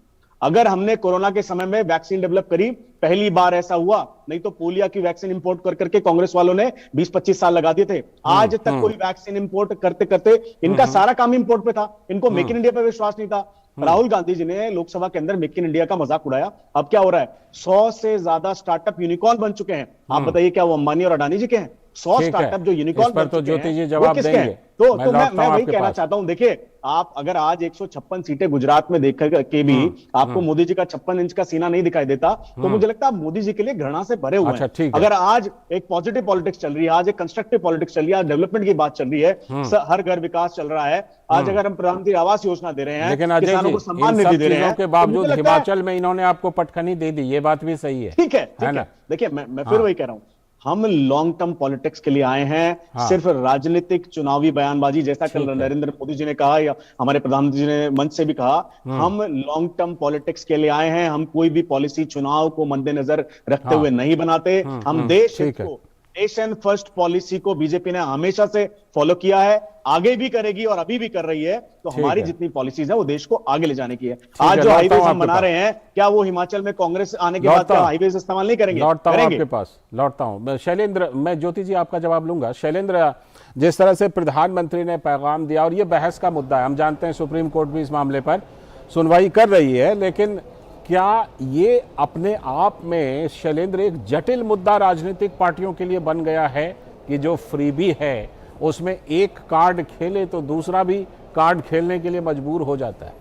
H: अगर हमने कोरोना के समय में वैक्सीन डेवलप करी, पहली बार ऐसा हुआ, नहीं तो पोलियो की वैक्सीन इंपोर्ट कर करके कांग्रेस वालों ने 20-25 साल लगा दिए थे। आज तक कोई वैक्सीन इंपोर्ट करते करते इनका सारा काम इंपोर्ट पे था। इनको मेक इन इंडिया पे विश्वास नहीं था। राहुल गांधी जी ने लोकसभा के अंदर मेक इन इंडिया का मजाक उड़ाया। अब क्या हो रहा है? 100 से ज्यादा स्टार्टअप यूनिकॉर्न बन चुके हैं। आप बताइए, क्या वो अंबानी और अडानी जी के हैं? 100 स्टार्टअप जो यूनिकॉर्न बन चुके हैं,
A: ज्योति जी जवाब देंगे।
H: तो मैं वही कहना चाहता हूं। देखिए, आप अगर आज 156 सीटें गुजरात में देख के भी आपको मोदी जी का 56 इंच का सीना नहीं दिखाई देता, तो मुझे लगता है आप मोदी जी के लिए घृणा से भरे हुए हैं। अगर आज एक पॉजिटिव पॉलिटिक्स चल रही है, आज एक कंस्ट्रक्टिव पॉलिटिक्स चल रही है, आज डेवलपमेंट की बात चल रही है, हर घर विकास चल रहा है। आज अगर हम प्रधानमंत्री आवास योजना दे रहे हैं,
A: लेकिन किसानों को सम्मान निधि दे रहे हैं, के बावजूद हिमाचल में इन्होंने आपको पटखनी दे दी, ये बात भी सही है।
H: ठीक है ना? देखिए, मैं फिर वही कह रहा हूं, हम लॉन्ग टर्म पॉलिटिक्स के लिए आए हैं। सिर्फ राजनीतिक चुनावी बयानबाजी, जैसा कल नरेंद्र मोदी जी ने कहा या हमारे प्रधानमंत्री जी ने मंच से भी कहा, हम लॉन्ग टर्म पॉलिटिक्स के लिए आए हैं। हम कोई भी पॉलिसी चुनाव को मद्देनजर रखते हुए नहीं बनाते। हम देश को, नेशन फर्स्ट पॉलिसी को बीजेपी ने हमेशा से फॉलो किया है, आगे भी करेगी और अभी भी कर रही है। तो हमारी जितनी पॉलिसीज है वो देश को आगे ले जाने की है। आज जो हाईवेज हम बना रहे हैं, क्या वो हिमाचल में कांग्रेस आने के बाद हाईवेज इस्तेमाल नहीं करेंगे?
A: आपके पास लौटता हूं। शैलेंद्र, मैं ज्योति जी आपका जवाब लूंगा। शैलेंद्र, जिस तरह से प्रधानमंत्री ने पैगाम दिया, और ये बहस का मुद्दा है, हम जानते हैं सुप्रीम कोर्ट भी इस मामले पर सुनवाई कर रही है, लेकिन क्या ये अपने आप में शैलेंद्र एक जटिल मुद्दा राजनीतिक पार्टियों के लिए बन गया है कि जो फ्रीबी है उसमें एक कार्ड खेले तो दूसरा भी कार्ड खेलने के लिए मजबूर हो जाता है?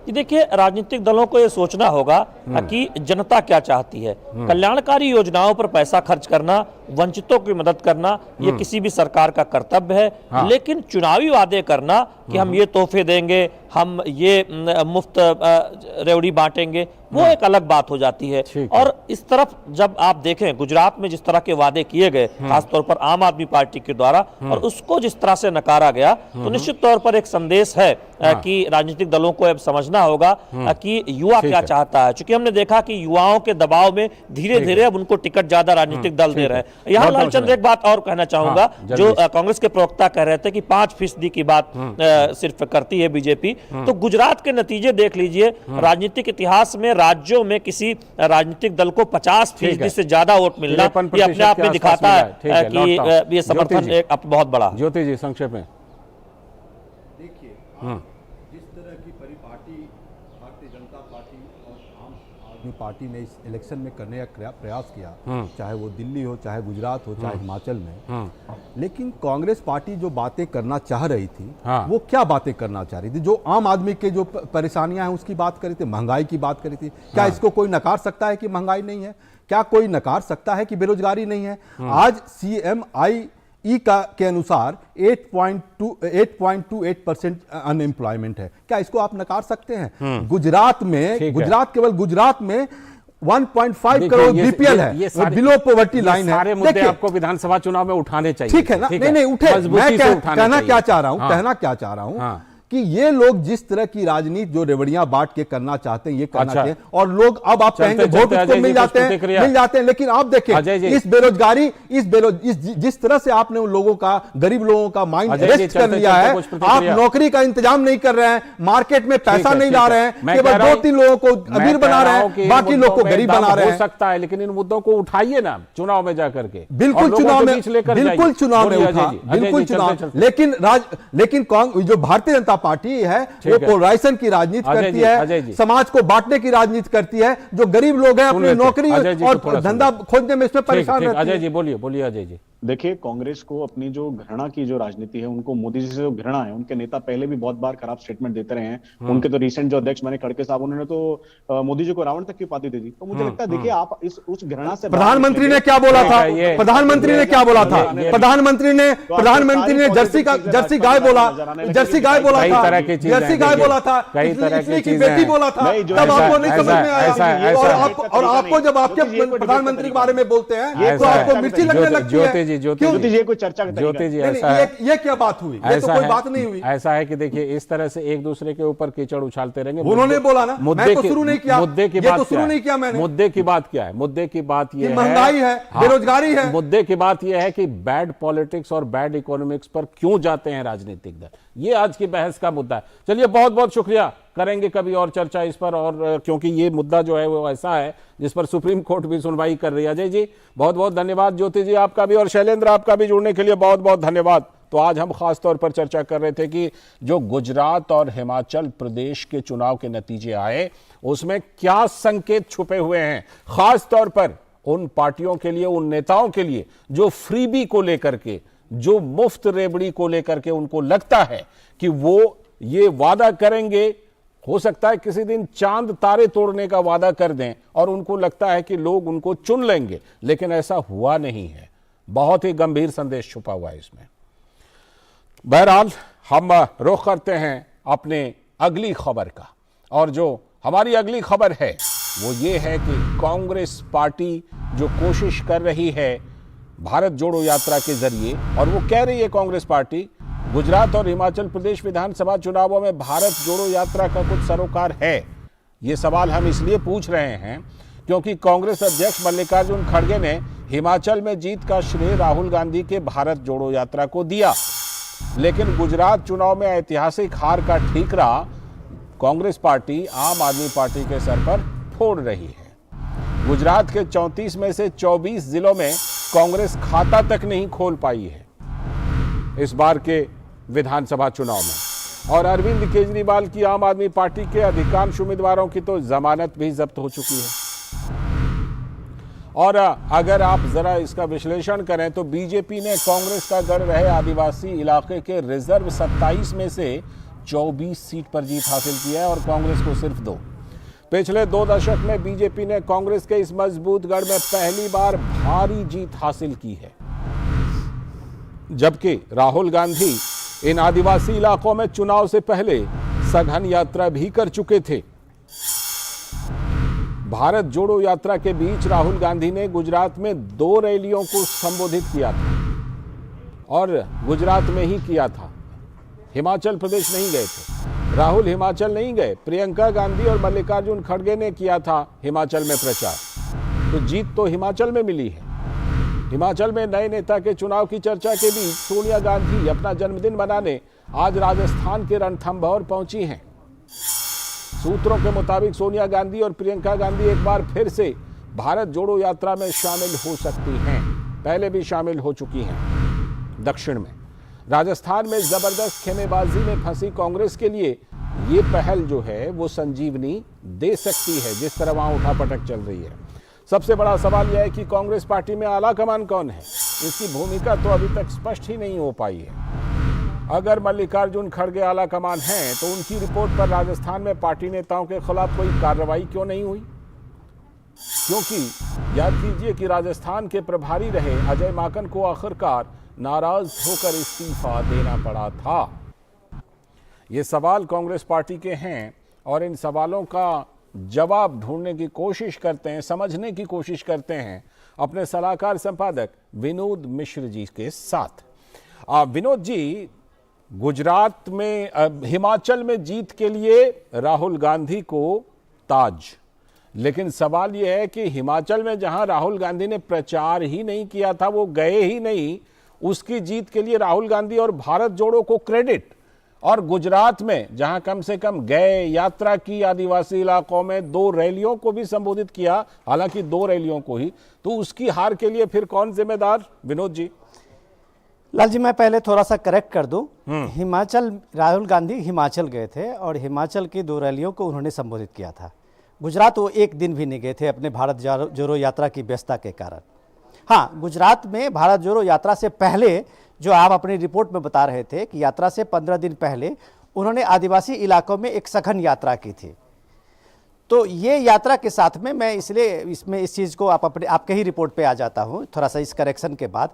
F: ये देखिए, राजनीतिक दलों को ये सोचना होगा कि जनता क्या चाहती है। कल्याणकारी योजनाओं पर पैसा खर्च करना, वंचितों की मदद करना, ये किसी भी सरकार का कर्तव्य है। लेकिन चुनावी वादे करना कि हम ये तोहफे देंगे, हम ये मुफ्त रेवड़ी बांटेंगे, वो एक अलग बात हो जाती है। और इस तरफ जब आप देखें गुजरात में जिस तरह के वादे किए गए खासतौर पर आम आदमी पार्टी के द्वारा, और उसको जिस तरह से नकारा गया, तो निश्चित तौर पर एक संदेश है कि राजनीतिक दलों को अब समझना होगा कि युवा क्या चाहता है। चूंकि हमने देखा कि युवाओं के दबाव में धीरे धीरे अब उनको टिकट ज्यादा राजनीतिक दल दे रहे हैं। यहाँ लालचंद्र एक बात और कहना चाहूंगा, जो कांग्रेस के प्रवक्ता कह रहे थे कि 5% की बात सिर्फ करती है बीजेपी, तो गुजरात के नतीजे देख लीजिए। राजनीतिक इतिहास में राज्यों में किसी राजनीतिक दल को 50% से ज्यादा वोट मिलना, ये अपने आप में दिखाता है कि ये समर्थन एक बहुत बड़ा।
A: ज्योति जी संक्षेप में
G: देखिए, जिस तरह की परिपाटी भारतीय जनता पार्टी और आम आदमी पार्टी ने इस इलेक्शन में करने का प्रयास किया, चाहे वो दिल्ली हो, चाहे गुजरात हो, चाहे हिमाचल में, लेकिन कांग्रेस पार्टी जो बातें करना चाह रही थी, वो क्या बातें करना चाह रही थी? जो आम आदमी के जो परेशानियां हैं उसकी बात करी थी, महंगाई की बात करी थी। क्या इसको कोई नकार सकता है कि महंगाई नहीं है? क्या कोई नकार सकता है कि बेरोजगारी नहीं है? आज CMI के अनुसार 8.28% अनएम्प्लॉयमेंट है। क्या इसको आप नकार सकते हैं? गुजरात केवल गुजरात में 1.5 करोड़ BPL है, बिलो पॉवर्टी लाइन है।
A: सारे मुद्दे आपको विधानसभा चुनाव में उठाने चाहिए।
G: ठीक है ना? नहीं उठे। मैं कहना क्या चाह रहा हूं कि ये लोग जिस तरह की राजनीति जो रेवड़ियां बांट के करना चाहते हैं, ये करना चाहिए। और लोग अब आप कहेंगे वोट उसको मिल जाते हैं, लेकिन आप देखें इस बेरोजगारी, जिस तरह से आपने उन लोगों का, गरीब लोगों का माइंड अरेस्ट कर लिया है। आप नौकरी का इंतजाम नहीं कर रहे हैं, मार्केट में पैसा नहीं ला रहे हैं, केवल 2-3 लोगों को अमीर बना रहे हैं, बाकी लोग को गरीब बना रहे हैं।
A: हो सकता है, लेकिन इन मुद्दों को उठाइए ना चुनाव में जाकर के।
G: बिल्कुल चुनाव में उठा, बिल्कुल चुनाव। लेकिन जो भारतीय जनता पार्टी है वो पोलराइजेशन की राजनीति करती है, समाज को बांटने की राजनीति करती है। जो गरीब लोग हैं अपनी नौकरी और धंधा खोजने में इसमें परेशान रहते हैं।
A: अजय जी बोलिए अजय जी।
H: देखिए, कांग्रेस को अपनी जो घृणा की जो राजनीति है, उनको मोदी जी से जो घृणा है, उनके नेता पहले भी बहुत बार खराब स्टेटमेंट देते रहे हैं। उनके तो रिसेंट जो अध्यक्ष बने खड़गे साहब, उन्होंने तो मोदी जी को रावण तक की उपाधि दे दी। तो मुझे लगता है, देखिए आप उस घृणा से,
G: प्रधानमंत्री ने क्या बोला था? प्रधानमंत्री ने प्रधानमंत्री ने जर्सी गाय बोला था, जर्सी गाय बोला था, की बेटी बोला था। तब आपको नहीं समझ में आया। और आपको जब आपके प्रधानमंत्री के बारे में बोलते हैं तो आपको मिर्ची लगने लगती है।
A: ज्योति जी
H: कोई चर्चा
A: ज्योति जी ऐसा है,
G: ये क्या बात हुई? ये तो कोई बात नहीं हुई।
A: ऐसा है कि देखिए, इस तरह से एक दूसरे के ऊपर कीचड़ उछालते रहेंगे।
G: उन्होंने बोला ना, मैं तो शुरू नहीं किया,
A: मुद्दे की बात शुरू नहीं किया मैंने। मुद्दे की बात क्या है? मुद्दे की बात ये है,
G: महंगाई है, बेरोजगारी है।
A: मुद्दे की बात यह है कि बैड पॉलिटिक्स और बैड इकोनॉमिक्स पर क्यों जाते हैं राजनीतिक दल। ये आज की बहस का मुद्दा है। चलिए, बहुत बहुत शुक्रिया, करेंगे कभी और चर्चा इस पर, और क्योंकि ये मुद्दा जो है वो ऐसा है जिस पर सुप्रीम कोर्ट भी सुनवाई कर रही है। अजय जी बहुत बहुत धन्यवाद, ज्योति जी आपका भी, और शैलेंद्र आपका भी जुड़ने के लिए बहुत बहुत धन्यवाद। तो आज हम खास तौर पर चर्चा कर रहे थे कि जो गुजरात और हिमाचल प्रदेश के चुनाव के नतीजे आए, उसमें क्या संकेत छुपे हुए हैं, खास तौर पर उन पार्टियों के लिए, उन नेताओं के लिए जो फ्रीबी को लेकर के, जो मुफ्त रेवड़ी को लेकर के उनको लगता है कि वो ये वादा करेंगे, हो सकता है किसी दिन चांद तारे तोड़ने का वादा कर दें, और उनको लगता है कि लोग उनको चुन लेंगे, लेकिन ऐसा हुआ नहीं है। बहुत ही गंभीर संदेश छुपा हुआ है इसमें। बहरहाल, हम रुख करते हैं अपने अगली खबर का, और जो हमारी अगली खबर है वो ये है कि कांग्रेस पार्टी जो कोशिश कर रही है भारत जोड़ो यात्रा के जरिए, और वो कह रही है कांग्रेस पार्टी, गुजरात और हिमाचल प्रदेश विधानसभा चुनावों में भारत जोड़ो यात्रा का कुछ सरोकार है। ये सवाल हम इसलिए पूछ रहे हैं क्योंकि कांग्रेस अध्यक्ष मल्लिकार्जुन खड़गे ने हिमाचल में जीत का श्रेय राहुल गांधी के भारत जोड़ो यात्रा को दिया, लेकिन गुजरात चुनाव में ऐतिहासिक हार का ठीकरा कांग्रेस पार्टी आम आदमी पार्टी के सर पर फोड़ रही है। गुजरात के 34 में से 24 जिलों में कांग्रेस खाता तक नहीं खोल पाई है इस बार के विधानसभा चुनाव में, और अरविंद केजरीवाल की आम आदमी पार्टी के अधिकांश उम्मीदवारों की तो जमानत भी जब्त हो चुकी है। और अगर आप जरा इसका विश्लेषण करें तो बीजेपी ने कांग्रेस का गढ़ रहे आदिवासी इलाके के रिजर्व 27 में से 24 सीट पर जीत हासिल की है, और कांग्रेस को सिर्फ 2। पिछले 2 दशक में बीजेपी ने कांग्रेस के इस मजबूत गढ़ में पहली बार भारी जीत हासिल की है, जबकि राहुल गांधी इन आदिवासी इलाकों में चुनाव से पहले सघन यात्रा भी कर चुके थे। भारत जोड़ो यात्रा के बीच राहुल गांधी ने गुजरात में 2 रैलियों को संबोधित किया था और गुजरात में ही किया था, हिमाचल प्रदेश नहीं गए थे। राहुल हिमाचल नहीं गए, प्रियंका गांधी और मल्लिकार्जुन खड़गे ने किया था हिमाचल में प्रचार। तो जीत तो हिमाचल में मिली है। हिमाचल में नए नेता के चुनाव की चर्चा के बीच सोनिया गांधी अपना जन्मदिन मनाने आज राजस्थान के रणथंभौर पहुंची हैं। सूत्रों के मुताबिक सोनिया गांधी और प्रियंका गांधी एक बार फिर से भारत जोड़ो यात्रा में शामिल हो सकती हैं। पहले भी शामिल हो चुकी हैं। दक्षिण में राजस्थान में जबरदस्त खेमेबाजी में फंसी कांग्रेस के लिए ये पहल जो है वो संजीवनी दे सकती है, जिस तरह वहां उठापटक चल रही है। सबसे बड़ा सवाल यह है कि कांग्रेस पार्टी में आला कमान कौन है। इसकी भूमिका तो अभी तक स्पष्ट ही नहीं हो पाई है। अगर मल्लिकार्जुन खड़गे आला कमान हैं तो उनकी रिपोर्ट पर राजस्थान में पार्टी नेताओं के खिलाफ कोई कार्रवाई क्यों नहीं हुई? क्योंकि याद कीजिए कि राजस्थान के प्रभारी रहे अजय माकन को आखिरकार नाराज होकर इस्तीफा देना पड़ा था। ये सवाल कांग्रेस पार्टी के हैं और इन सवालों का जवाब ढूंढने की कोशिश करते हैं, समझने की कोशिश करते हैं अपने सलाहकार संपादक विनोद मिश्र जी के साथ। विनोद जी, गुजरात में हिमाचल में जीत के लिए राहुल गांधी को ताज, लेकिन सवाल यह है कि हिमाचल में जहां राहुल गांधी ने प्रचार ही नहीं किया था, वो गए ही नहीं, उसकी जीत के लिए राहुल गांधी और भारत जोड़ो को क्रेडिट। और गुजरात में जहां कम से कम गए, यात्रा की, आदिवासी इलाकों में 2 रैलियों को भी संबोधित किया, हालांकि 2 रैलियों को ही, तो उसकी हार के लिए फिर कौन जिम्मेदार? विनोद जी।
I: लाल जी, मैं पहले थोड़ा सा करेक्ट कर दूं। हिमाचल, राहुल गांधी हिमाचल गए थे और हिमाचल की 2 रैलियों को उन्होंने संबोधित किया था। गुजरात वो एक दिन भी नहीं गए थे अपने भारत जोड़ो यात्रा की व्यस्तता के कारण। हाँ, गुजरात में भारत जोड़ो यात्रा से पहले, जो आप अपनी रिपोर्ट में बता रहे थे कि यात्रा से 15 दिन पहले उन्होंने आदिवासी इलाकों में एक सघन यात्रा की थी। तो ये यात्रा के साथ में मैं इसलिए इसमें इस चीज़ को आपके ही रिपोर्ट पे आ जाता हूँ थोड़ा सा इस करेक्शन के बाद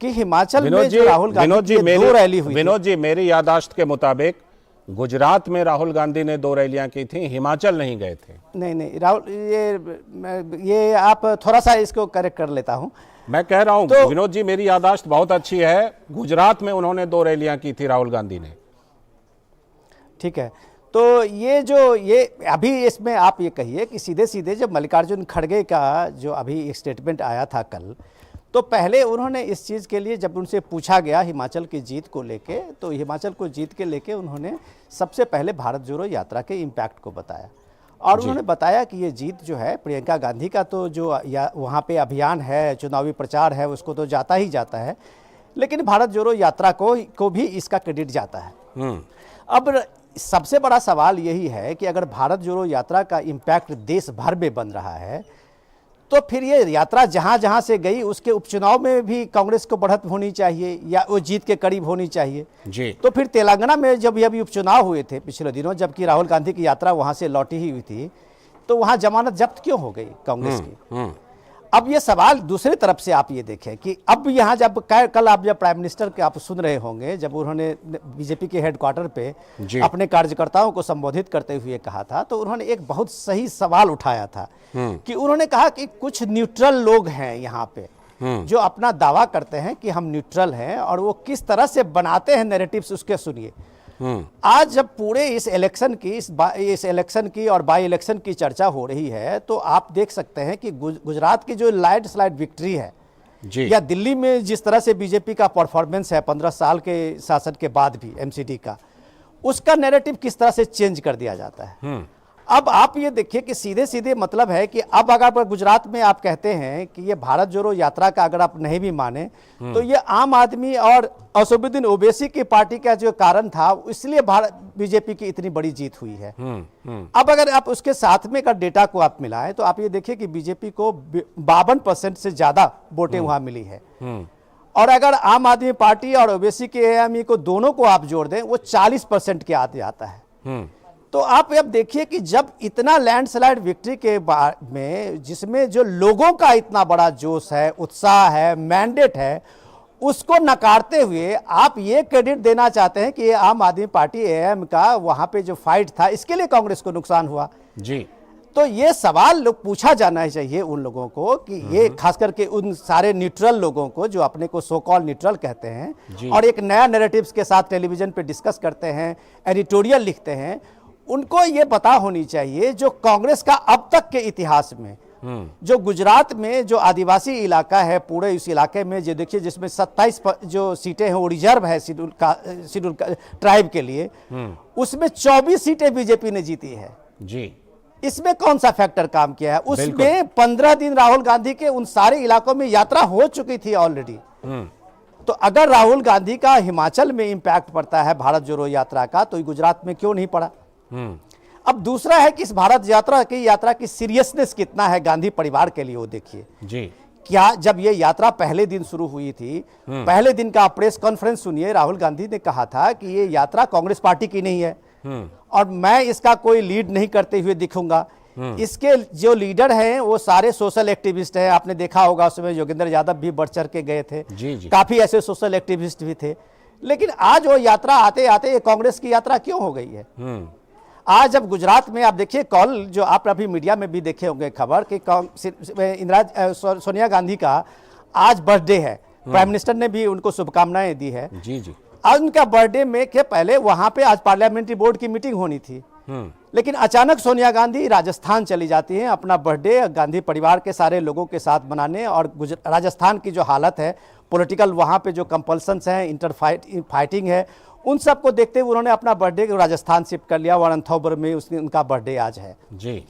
I: कि हिमाचल में जो राहुल गांधी की 2 रैली हुई।
A: विनोद जी, मेरी याददाश्त के मुताबिक गुजरात में राहुल गांधी ने 2 रैलियां की थी, हिमाचल नहीं गए थे।
I: नहीं राहुल, ये आप थोड़ा सा इसको करेक्ट कर लेता हूं।
A: मैं कह रहा हूं तो, विनोद जी, मेरी याददाश्त बहुत अच्छी है। गुजरात में उन्होंने 2 रैलियां की थी राहुल गांधी ने।
I: ठीक है, तो ये अभी इसमें आप ये कहिए कि सीधे सीधे जब मल्लिकार्जुन खड़गे का जो अभी एक स्टेटमेंट आया था कल, तो पहले उन्होंने इस चीज़ के लिए जब उनसे पूछा गया हिमाचल की जीत को लेके, तो हिमाचल को जीत के लेके उन्होंने सबसे पहले भारत जोड़ो यात्रा के इम्पैक्ट को बताया। और उन्होंने बताया कि ये जीत जो है प्रियंका गांधी का, तो जो वहाँ पे अभियान है, चुनावी प्रचार है, उसको तो जाता ही जाता है, लेकिन भारत जोड़ो यात्रा को भी इसका क्रेडिट जाता है। अब सबसे बड़ा सवाल यही है कि अगर भारत जोड़ो यात्रा का इम्पैक्ट देश भर में बन रहा है, तो फिर ये यात्रा जहाँ जहाँ से गई उसके उपचुनाव में भी कांग्रेस को बढ़त होनी चाहिए या वो जीत के करीब होनी चाहिए जी। तो फिर तेलंगाना में जब अभी उपचुनाव हुए थे पिछले दिनों, जबकि राहुल गांधी की यात्रा वहाँ से लौटी ही हुई थी, तो वहाँ जमानत जब्त क्यों हो गई कांग्रेस की? अब ये सवाल दूसरी तरफ से आप ये देखें कि अब यहाँ जब कल आप जब प्राइम मिनिस्टर के आप सुन रहे होंगे, जब उन्होंने बीजेपी के हेडक्वार्टर पे अपने कार्यकर्ताओं को संबोधित करते हुए कहा था, तो उन्होंने एक बहुत सही सवाल उठाया था कि उन्होंने कहा कि कुछ न्यूट्रल लोग हैं यहाँ पे जो अपना दावा करते हैं कि हम न्यूट्रल हैं, और वो किस तरह से बनाते हैं नैरेटिव्स, उसके सुनिए। आज जब पूरे इस इलेक्शन की और बाई इलेक्शन की चर्चा हो रही है, तो आप देख सकते हैं कि गुजरात की जो लैंडस्लाइड विक्ट्री है जी, या दिल्ली में जिस तरह से बीजेपी का परफॉर्मेंस है 15 साल के शासन के बाद भी एमसीडी का, उसका नैरेटिव किस तरह से चेंज कर दिया जाता है। अब आप ये देखिए कि सीधे सीधे मतलब है कि अब अगर गुजरात में आप कहते हैं कि ये भारत जोड़ो यात्रा का अगर आप नहीं भी माने, तो ये आम आदमी और असदुद्दीन ओवैसी की पार्टी का जो कारण था, इसलिए बीजेपी की इतनी बड़ी जीत हुई है। अब अगर आप उसके साथ में का डेटा को आप मिलाएं, तो आप ये देखिए कि बीजेपी को 52% से ज्यादा वोटें वहां मिली है, और अगर आम आदमी पार्टी और ओवैसी के एएमई को दोनों को आप जोड़ दें, वो 40% के आते आता है। तो आप अब देखिए कि जब इतना लैंडस्लाइड विक्ट्री के बाद में, जिसमें जो लोगों का इतना बड़ा जोश है, उत्साह है, मैंडेट है, उसको नकारते हुए आप ये क्रेडिट देना चाहते हैं कि ये आम आदमी पार्टी एएम का वहां पे जो फाइट था इसके लिए कांग्रेस को नुकसान हुआ।
A: जी,
I: तो ये सवाल लोग पूछा जाना चाहिए उन लोगों को कि ये खास करके उन सारे न्यूट्रल लोगों को जो अपने को सो कॉल न्यूट्रल कहते हैं और एक नया नैरेटिव्स के साथ टेलीविजन पे डिस्कस करते हैं, एडिटोरियल लिखते हैं, उनको ये पता होनी चाहिए जो कांग्रेस का अब तक के इतिहास में जो गुजरात में जो आदिवासी इलाका है, पूरे इस इलाके में जो देखिए जिसमें 27 जो सीटें हैं वो रिजर्व है शेड्यूल ट्राइब के लिए, उसमें 24 सीटें बीजेपी ने जीती है।
A: जी,
I: इसमें कौन सा फैक्टर काम किया है? उसमें 15 दिन राहुल गांधी के उन सारे इलाकों में यात्रा हो चुकी थी ऑलरेडी। तो अगर राहुल गांधी का हिमाचल में इंपैक्ट पड़ता है भारत जोड़ो यात्रा का, तो गुजरात में क्यों नहीं पड़ा? अब दूसरा है कि इस भारत यात्रा की सीरियसनेस कितना है गांधी परिवार के लिए, वो देखिए
A: जी।
I: क्या जब ये यात्रा पहले दिन शुरू हुई थी, पहले दिन का प्रेस कॉन्फ्रेंस सुनिए, राहुल गांधी ने कहा था कि ये यात्रा कांग्रेस पार्टी की नहीं है और मैं इसका कोई लीड नहीं करते हुए दिखूंगा। इसके जो लीडर हैं वो सारे सोशल एक्टिविस्ट हैं, आपने देखा होगा उसमें योगेंद्र यादव भी बढ़ चढ़ के गए थे, काफी ऐसे सोशल एक्टिविस्ट भी थे। लेकिन आज वो यात्रा आते आते कांग्रेस की यात्रा क्यों हो गई है? आज जब गुजरात में आप देखिए कल जो आप अभी मीडिया में भी देखे होंगे खबर कि सोनिया गांधी का आज बर्थडे है, प्राइम मिनिस्टर ने भी उनको शुभकामनाएं दी है।
A: जी जी।
I: आज उनका बर्थडे में के पहले वहां पे आज पार्लियामेंट्री बोर्ड की मीटिंग होनी थी, लेकिन अचानक सोनिया गांधी राजस्थान चली जाती हैं अपना बर्थडे गांधी परिवार के सारे लोगों के साथ मनाने। और राजस्थान की जो हालत है पॉलिटिकल, वहां पे जो कंपल्सन्स हैं, इंटर फाइटिंग है, उन सब को देखते हुए उन्होंने अपना बर्थडे राजस्थान शिफ्ट कर लिया। रणथंभौर में उनका बर्थडे आज है
A: जी।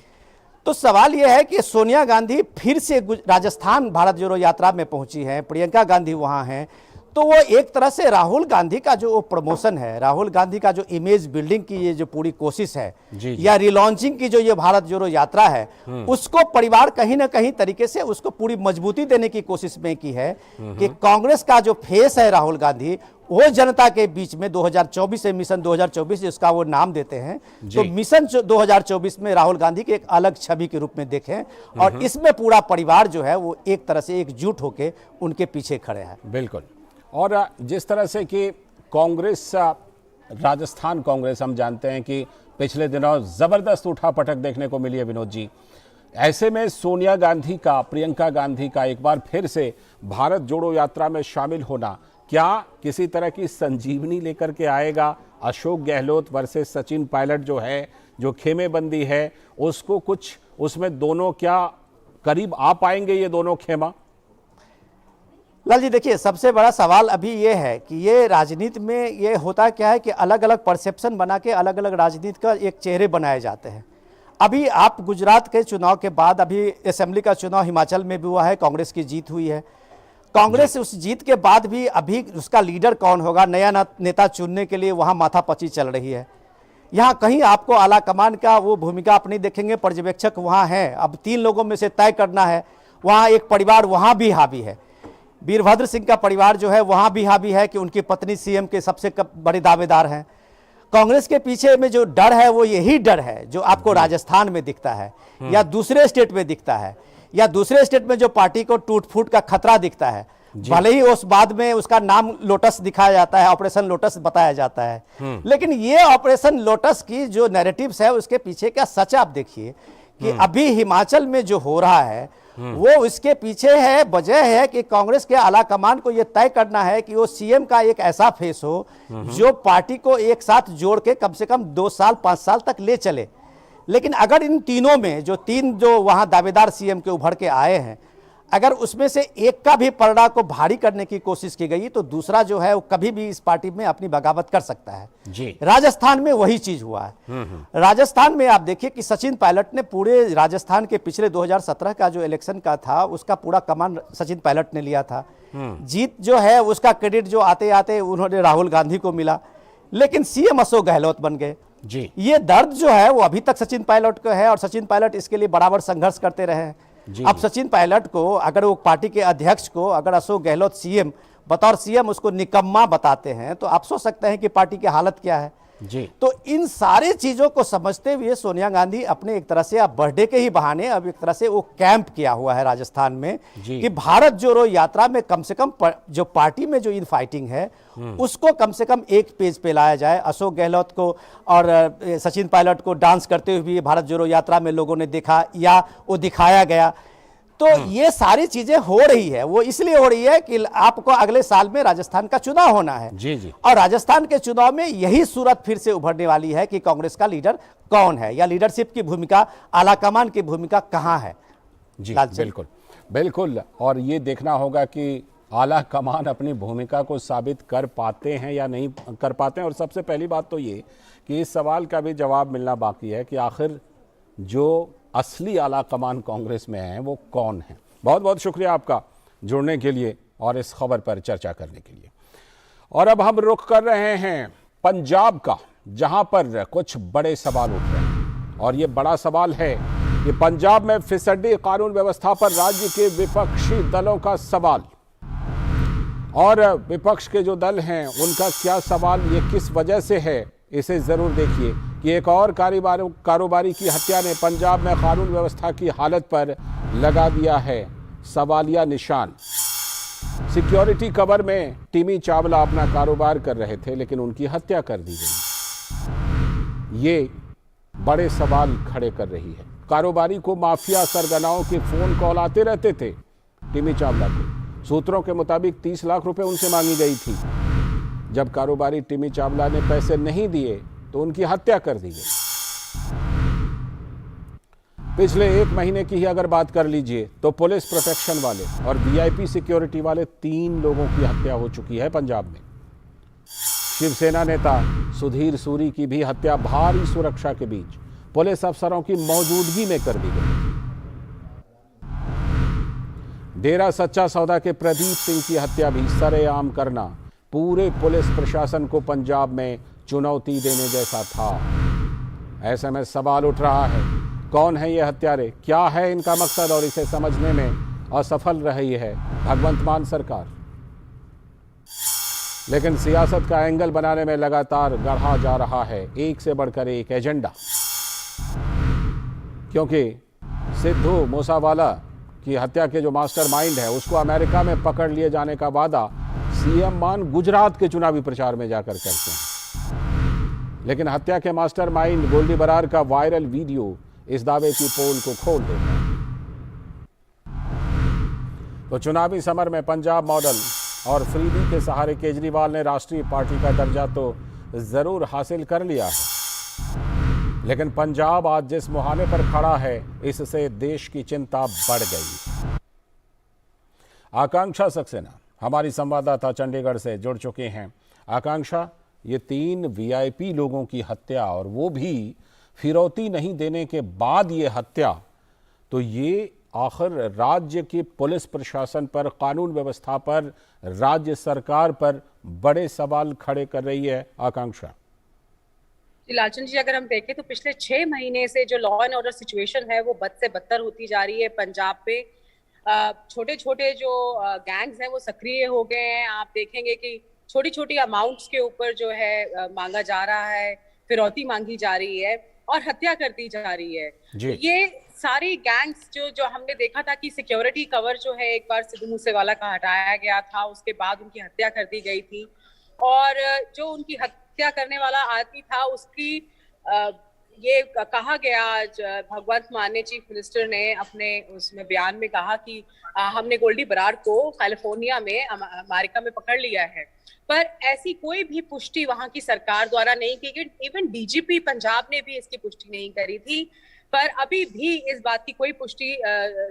I: तो सवाल यह है कि सोनिया गांधी फिर से राजस्थान भारत जोड़ो यात्रा में पहुंची हैं, प्रियंका गांधी वहां हैं, तो वो एक तरह से राहुल गांधी का जो प्रमोशन है, राहुल गांधी का जो इमेज बिल्डिंग की ये जो पूरी कोशिश है या रिलॉन्चिंग की जो ये भारत जोड़ो यात्रा है, उसको परिवार कहीं ना कहीं तरीके से उसको पूरी मजबूती देने की कोशिश में की है कि कांग्रेस का जो फेस है राहुल गांधी, वो जनता के बीच में 2024 से मिशन 2024 जिसका वो नाम देते हैं, तो मिशन 2024 में राहुल गांधी के एक अलग छवि के रूप में देखें और इसमें पूरा परिवार जो है वो एक तरह से एकजुट होकर उनके पीछे खड़े हैं।
A: बिल्कुल। और जिस तरह से कि कांग्रेस, राजस्थान कांग्रेस, हम जानते हैं कि पिछले दिनों जबरदस्त उठापटक देखने को मिली है विनोद जी, ऐसे में सोनिया गांधी का, प्रियंका गांधी का एक बार फिर से भारत जोड़ो यात्रा में शामिल होना क्या किसी तरह की संजीवनी लेकर के आएगा? अशोक गहलोत वर्सेस सचिन पायलट जो है, जो खेमेबंदी है, उसको कुछ उसमें दोनों क्या करीब आ पाएंगे ये दोनों खेमा?
I: लाल जी देखिए, सबसे बड़ा सवाल अभी ये है कि ये राजनीति में ये होता क्या है कि अलग अलग परसेप्शन बना के अलग अलग राजनीति का एक चेहरे बनाए जाते हैं। अभी आप गुजरात के चुनाव के बाद अभी असेंबली का चुनाव हिमाचल में भी हुआ है, कांग्रेस की जीत हुई है। कांग्रेस उस जीत के बाद भी अभी उसका लीडर कौन होगा, नया नेता चुनने के लिए वहां माथापच्ची चल रही है। यहाँ कहीं आपको आला कमान का वो भूमिका आप नहीं देखेंगे, पर्यवेक्षक वहाँ है। अब 3 लोगों में से तय करना है, वहाँ एक परिवार वहाँ भी हावी है, वीरभद्र सिंह का परिवार जो है वहाँ भी हावी है कि उनकी पत्नी सीएम के सबसे बड़े दावेदार हैं। कांग्रेस के पीछे में जो डर है वो यही डर है जो आपको राजस्थान में दिखता है या दूसरे स्टेट में दिखता है, या दूसरे स्टेट में जो पार्टी को टूट फूट का खतरा दिखता है। भले ही उस बाद में उसका नाम लोटस दिखाया जाता है, ऑपरेशन लोटस बताया जाता है, लेकिन ये ऑपरेशन लोटस की जो नैरेटिव्स है उसके पीछे क्या सच आप देखिए कि अभी हिमाचल में जो हो रहा है वो इसके पीछे है। वजह है कि कांग्रेस के आला कमान को यह तय करना है कि वो सीएम का एक ऐसा फेस हो जो पार्टी को एक साथ जोड़ के कम से कम 2 साल 5 साल तक ले चले। लेकिन अगर इन तीनों में जो 3 जो वहां दावेदार सीएम के उभर के आए हैं, अगर उसमें से एक का भी पलड़ा को भारी करने की कोशिश की गई तो दूसरा जो है वो कभी भी इस पार्टी में अपनी बगावत कर सकता है जी। राजस्थान में वही चीज हुआ है। राजस्थान में आप देखिए कि सचिन पायलट ने पूरे राजस्थान के पिछले 2017 का जो इलेक्शन का था उसका पूरा कमान सचिन पायलट ने लिया था। जीत जो है उसका क्रेडिट जो आते आते उन्होंने राहुल गांधी को मिला, लेकिन सीएम अशोक गहलोत बन गए जी। ये दर्द जो है वो अभी तक सचिन पायलट को है और सचिन पायलट इसके लिए बराबर संघर्ष करते रहे हैं। अब सचिन पायलट को अगर वो पार्टी के अध्यक्ष को अगर अशोक गहलोत सीएम बतौर सीएम उसको निकम्मा बताते हैं तो आप सोच सकते हैं कि पार्टी की हालत क्या है।
A: जी।
I: तो इन सारी चीजों को समझते हुए सोनिया गांधी अपने एक तरह से अब बर्थडे के ही बहाने अब एक तरह से वो कैंप किया हुआ है राजस्थान में
A: जी।
I: कि भारत जोड़ो यात्रा में कम से कम जो पार्टी में जो इन फाइटिंग है उसको कम से कम एक पेज पे लाया जाए। अशोक गहलोत को और सचिन पायलट को डांस करते हुए भारत जोड़ो यात्रा में लोगों ने देखा या वो दिखाया गया। तो ये सारी चीजें हो रही है, वो इसलिए हो रही है कि आपको अगले साल में राजस्थान का चुनाव होना है।
A: जी जी।
I: और राजस्थान के चुनाव में यही सूरत फिर से उभरने वाली है कि कांग्रेस का लीडर कौन है या लीडरशिप की भूमिका, आलाकमान की भूमिका कहां है।
A: जी बिल्कुल बिल्कुल। और ये देखना होगा कि आला कमान अपनी भूमिका को साबित कर पाते हैं या नहीं कर पाते हैं। और सबसे पहली बात तो ये कि इस सवाल का भी जवाब मिलना बाकी है कि आखिर जो असली आला कमान कांग्रेस में है वो कौन है। बहुत बहुत शुक्रिया आपका जुड़ने के लिए और इस खबर पर चर्चा करने के लिए। और अब हम रुख कर रहे हैं पंजाब का, जहां पर कुछ बड़े सवाल उठ रहे हैं। और ये बड़ा सवाल है कि पंजाब में फिसड्डी कानून व्यवस्था पर राज्य के विपक्षी दलों का सवाल। और विपक्ष के जो दल हैं उनका क्या सवाल, ये किस वजह से है, इसे जरूर देखिए कि एक और कारोबारी की हत्या ने पंजाब में कानून व्यवस्था की हालत पर लगा दिया है सवालिया निशान। सिक्योरिटी कवर में टिमी चावला अपना कारोबार कर रहे थे लेकिन उनकी हत्या कर दी गई। ये बड़े सवाल खड़े कर रही है। कारोबारी को माफिया सरगनाओं के फोन कॉल आते रहते थे। टिमी चावला को सूत्रों के मुताबिक 30 लाख रुपए उनसे मांगी गई थी। जब कारोबारी टिमी चावला ने पैसे नहीं दिए तो उनकी हत्या कर दी गई। पिछले 1 महीने की ही अगर बात कर लीजिए तो पुलिस प्रोटेक्शन वाले और वीआईपी सिक्योरिटी वाले 3 लोगों की हत्या हो चुकी है पंजाब में। शिवसेना नेता सुधीर सूरी की भी हत्या भारी सुरक्षा के बीच पुलिस अफसरों की मौजूदगी में कर दी गई। डेरा सच्चा सौदा के प्रदीप सिंह की हत्या भी सरेआम करना पूरे पुलिस प्रशासन को पंजाब में चुनौती देने जैसा था। ऐसे में सवाल उठ रहा है, कौन है ये हत्यारे, क्या है इनका मकसद, और इसे समझने में असफल रही है भगवंत मान सरकार। लेकिन सियासत का एंगल बनाने में लगातार गढ़ा जा रहा है एक से बढ़कर एक एजेंडा। क्योंकि सिद्धू मूसावाला की हत्या के जो मास्टरमाइंड है उसको अमेरिका में पकड़ लिए जाने का वादा सीएम मान गुजरात के चुनावी प्रचार में जाकर करते हैं। लेकिन हत्या के मास्टरमाइंड गोल्डी बरार का वायरल वीडियो इस दावे की पोल को खोल देता है। तो चुनावी समर में पंजाब मॉडल और फ्रीबी के सहारे केजरीवाल ने राष्ट्रीय पार्टी का दर्जा तो जरूर हासिल कर लिया है, लेकिन पंजाब आज जिस मुहाने पर खड़ा है इससे देश की चिंता बढ़ गई। आकांक्षा सक्सेना हमारी संवाददाता चंडीगढ़ से जुड़ चुके हैं। आकांक्षा, ये 3 वीआईपी लोगों की हत्या और वो भी फिरौती नहीं देने के बाद ये हत्या, तो ये आखिर राज्य के पुलिस प्रशासन पर, कानून व्यवस्था पर, राज्य सरकार पर बड़े सवाल खड़े कर रही है। आकांक्षा
J: लालचंद जी, अगर हम देखें तो पिछले 6 महीने से जो लॉ एंड ऑर्डर सिचुएशन है वो बद से बदतर होती जा रही है। पंजाब पे छोटे छोटे जो गैंग्स हैं वो सक्रिय हो गए हैं। आप देखेंगे कि छोटी छोटी अमाउंट्स के ऊपर जो है मांगा जा रहा है, फिरौती मांगी जा रही है और हत्या कर दी जा रही है। ये सारी गैंग्स जो हमने देखा था कि सिक्योरिटी कवर जो है एक बार सिद्धू मूसेवाला का हटाया गया था, उसके बाद उनकी हत्या कर दी गई थी और जो उनकी हत्या करने वाला आदमी था उसकी ये कहा गया, आज भगवंत मान ने चीफ मिनिस्टर ने अपने उसमें बयान में कहा कि हमने गोल्डी बरार को कैलिफोर्निया में अमेरिका में पकड़ लिया है, पर ऐसी कोई भी पुष्टि वहां की सरकार द्वारा नहीं की गई। इवन डीजीपी पंजाब ने भी इसकी पुष्टि नहीं करी थी, पर अभी भी इस बात की कोई पुष्टि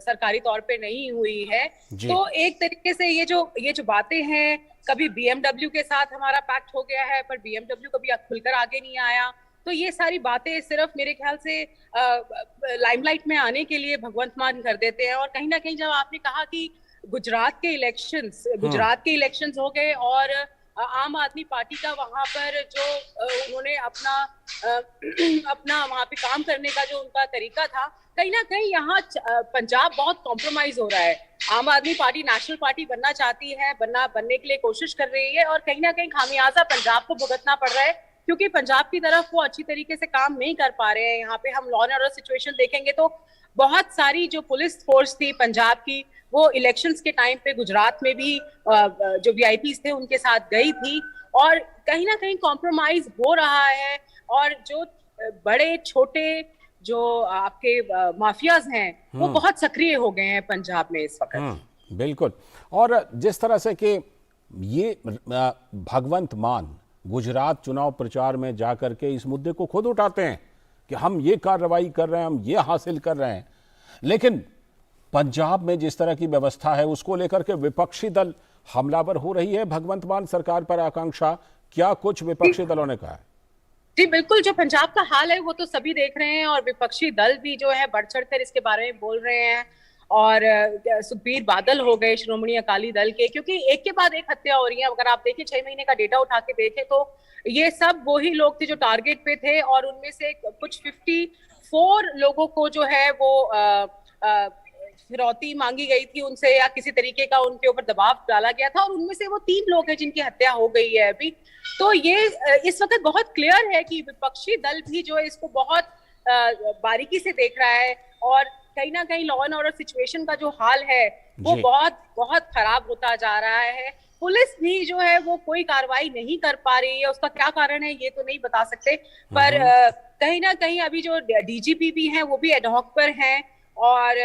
J: सरकारी तौर पे नहीं हुई है। तो एक तरीके से ये जो बातें हैं, कभी बीएमडब्ल्यू के साथ हमारा पैक्ट हो गया है पर बीएमडब्ल्यू कभी खुलकर आगे नहीं आया, तो ये सारी बातें सिर्फ मेरे ख्याल से लाइमलाइट में आने के लिए भगवंत मान कर देते हैं। और कहीं ना कहीं जब आपने कहा कि गुजरात के इलेक्शंस हो गए और आम आदमी पार्टी का वहां पर जो उन्होंने अपना वहां पे काम करने का जो उनका तरीका था, कहीं ना कहीं यहाँ पंजाब बहुत कॉम्प्रोमाइज हो रहा है। आम आदमी पार्टी नेशनल पार्टी बनना चाहती है, बनने के लिए कोशिश कर रही है और कहीं ना कहीं खामियाजा पंजाब को भुगतना पड़ रहा है क्योंकि पंजाब की तरफ वो अच्छी तरीके से काम नहीं कर पा रहे हैं। यहाँ पे हम लॉ एंड ऑर्डर सिचुएशन देखेंगे तो बहुत सारी जो पुलिस फोर्स थी पंजाब की, वो इलेक्शंस के टाइम पे गुजरात में भी जो वीआईपीज थे उनके साथ गई थी, और कहीं ना कहीं कॉम्प्रोमाइज हो रहा है। और जो बड़े छोटे जो आपके माफियाज हैं वो बहुत सक्रिय हो गए हैं पंजाब में इस वक्त।
A: बिल्कुल। और जिस तरह से कि ये भगवंत मान गुजरात चुनाव प्रचार में जाकर के इस मुद्दे को खुद उठाते हैं कि हम ये कार्रवाई कर रहे हैं, हम ये हासिल कर रहे हैं, लेकिन पंजाब में जिस तरह की व्यवस्था है उसको लेकर के विपक्षी दल हमलावर हो रही है भगवंत मान सरकार पर आकांक्षा, क्या कुछ विपक्षी दलों ने कहा है?
J: जी बिल्कुल, जो पंजाब का हाल है वो तो सभी देख रहे हैं, और विपक्षी दल भी जो है बढ़ चढ़कर इसके बारे में बोल रहे हैं। और सुखबीर बादल हो गए श्रोमणी अकाली दल के, क्योंकि एक के बाद एक हत्या हो रही है। अगर आप देखें 6 महीने का डेटा उठा के देखें तो ये सब वही लोग थे जो टारगेट पे थे, और उनमें से कुछ 54 लोगों को जो है वो फिरौती मांगी गई थी उनसे, या किसी तरीके का उनके ऊपर दबाव डाला गया था, और उनमें से वो 3 लोग हैं जिनकी हत्या हो गई है अभी। तो ये इस वक्त बहुत क्लियर है कि विपक्षी दल भी जो है इसको बहुत बारीकी से देख रहा है, और कहीं ना कहीं लॉ एंड ऑर्डर सिचुएशन का जो हाल है वो बहुत बहुत खराब होता जा रहा है। पुलिस भी जो है वो कोई कार्रवाई नहीं कर पा रही है, उसका क्या कारण है ये तो नहीं बता सकते, पर कहीं ना कहीं अभी जो डीजीपी भी हैं वो भी एडहॉक पर हैं, और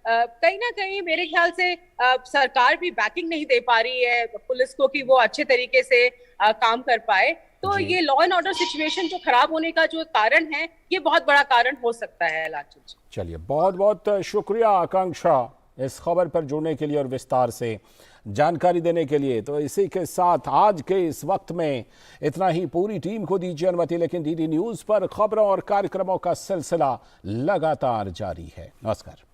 J: कहीं ना कहीं मेरे ख्याल से सरकार भी बैकिंग नहीं दे पा रही है पुलिस को कि वो अच्छे तरीके से काम कर पाए। तो ये लॉ एंड ऑर्डर सिचुएशन जो खराब होने का जो कारण है ये बहुत बड़ा कारण हो सकता है। लालचंद जी,
A: चलिए, बहुत बहुत शुक्रिया आकांक्षा इस खबर पर जुड़ने के लिए और विस्तार से जानकारी देने के लिए। तो इसी के साथ आज के इस वक्त में इतना ही। पूरी टीम को दीजिए अनुमति, लेकिन डीडी न्यूज पर खबरों और कार्यक्रमों का सिलसिला लगातार जारी है। नमस्कार।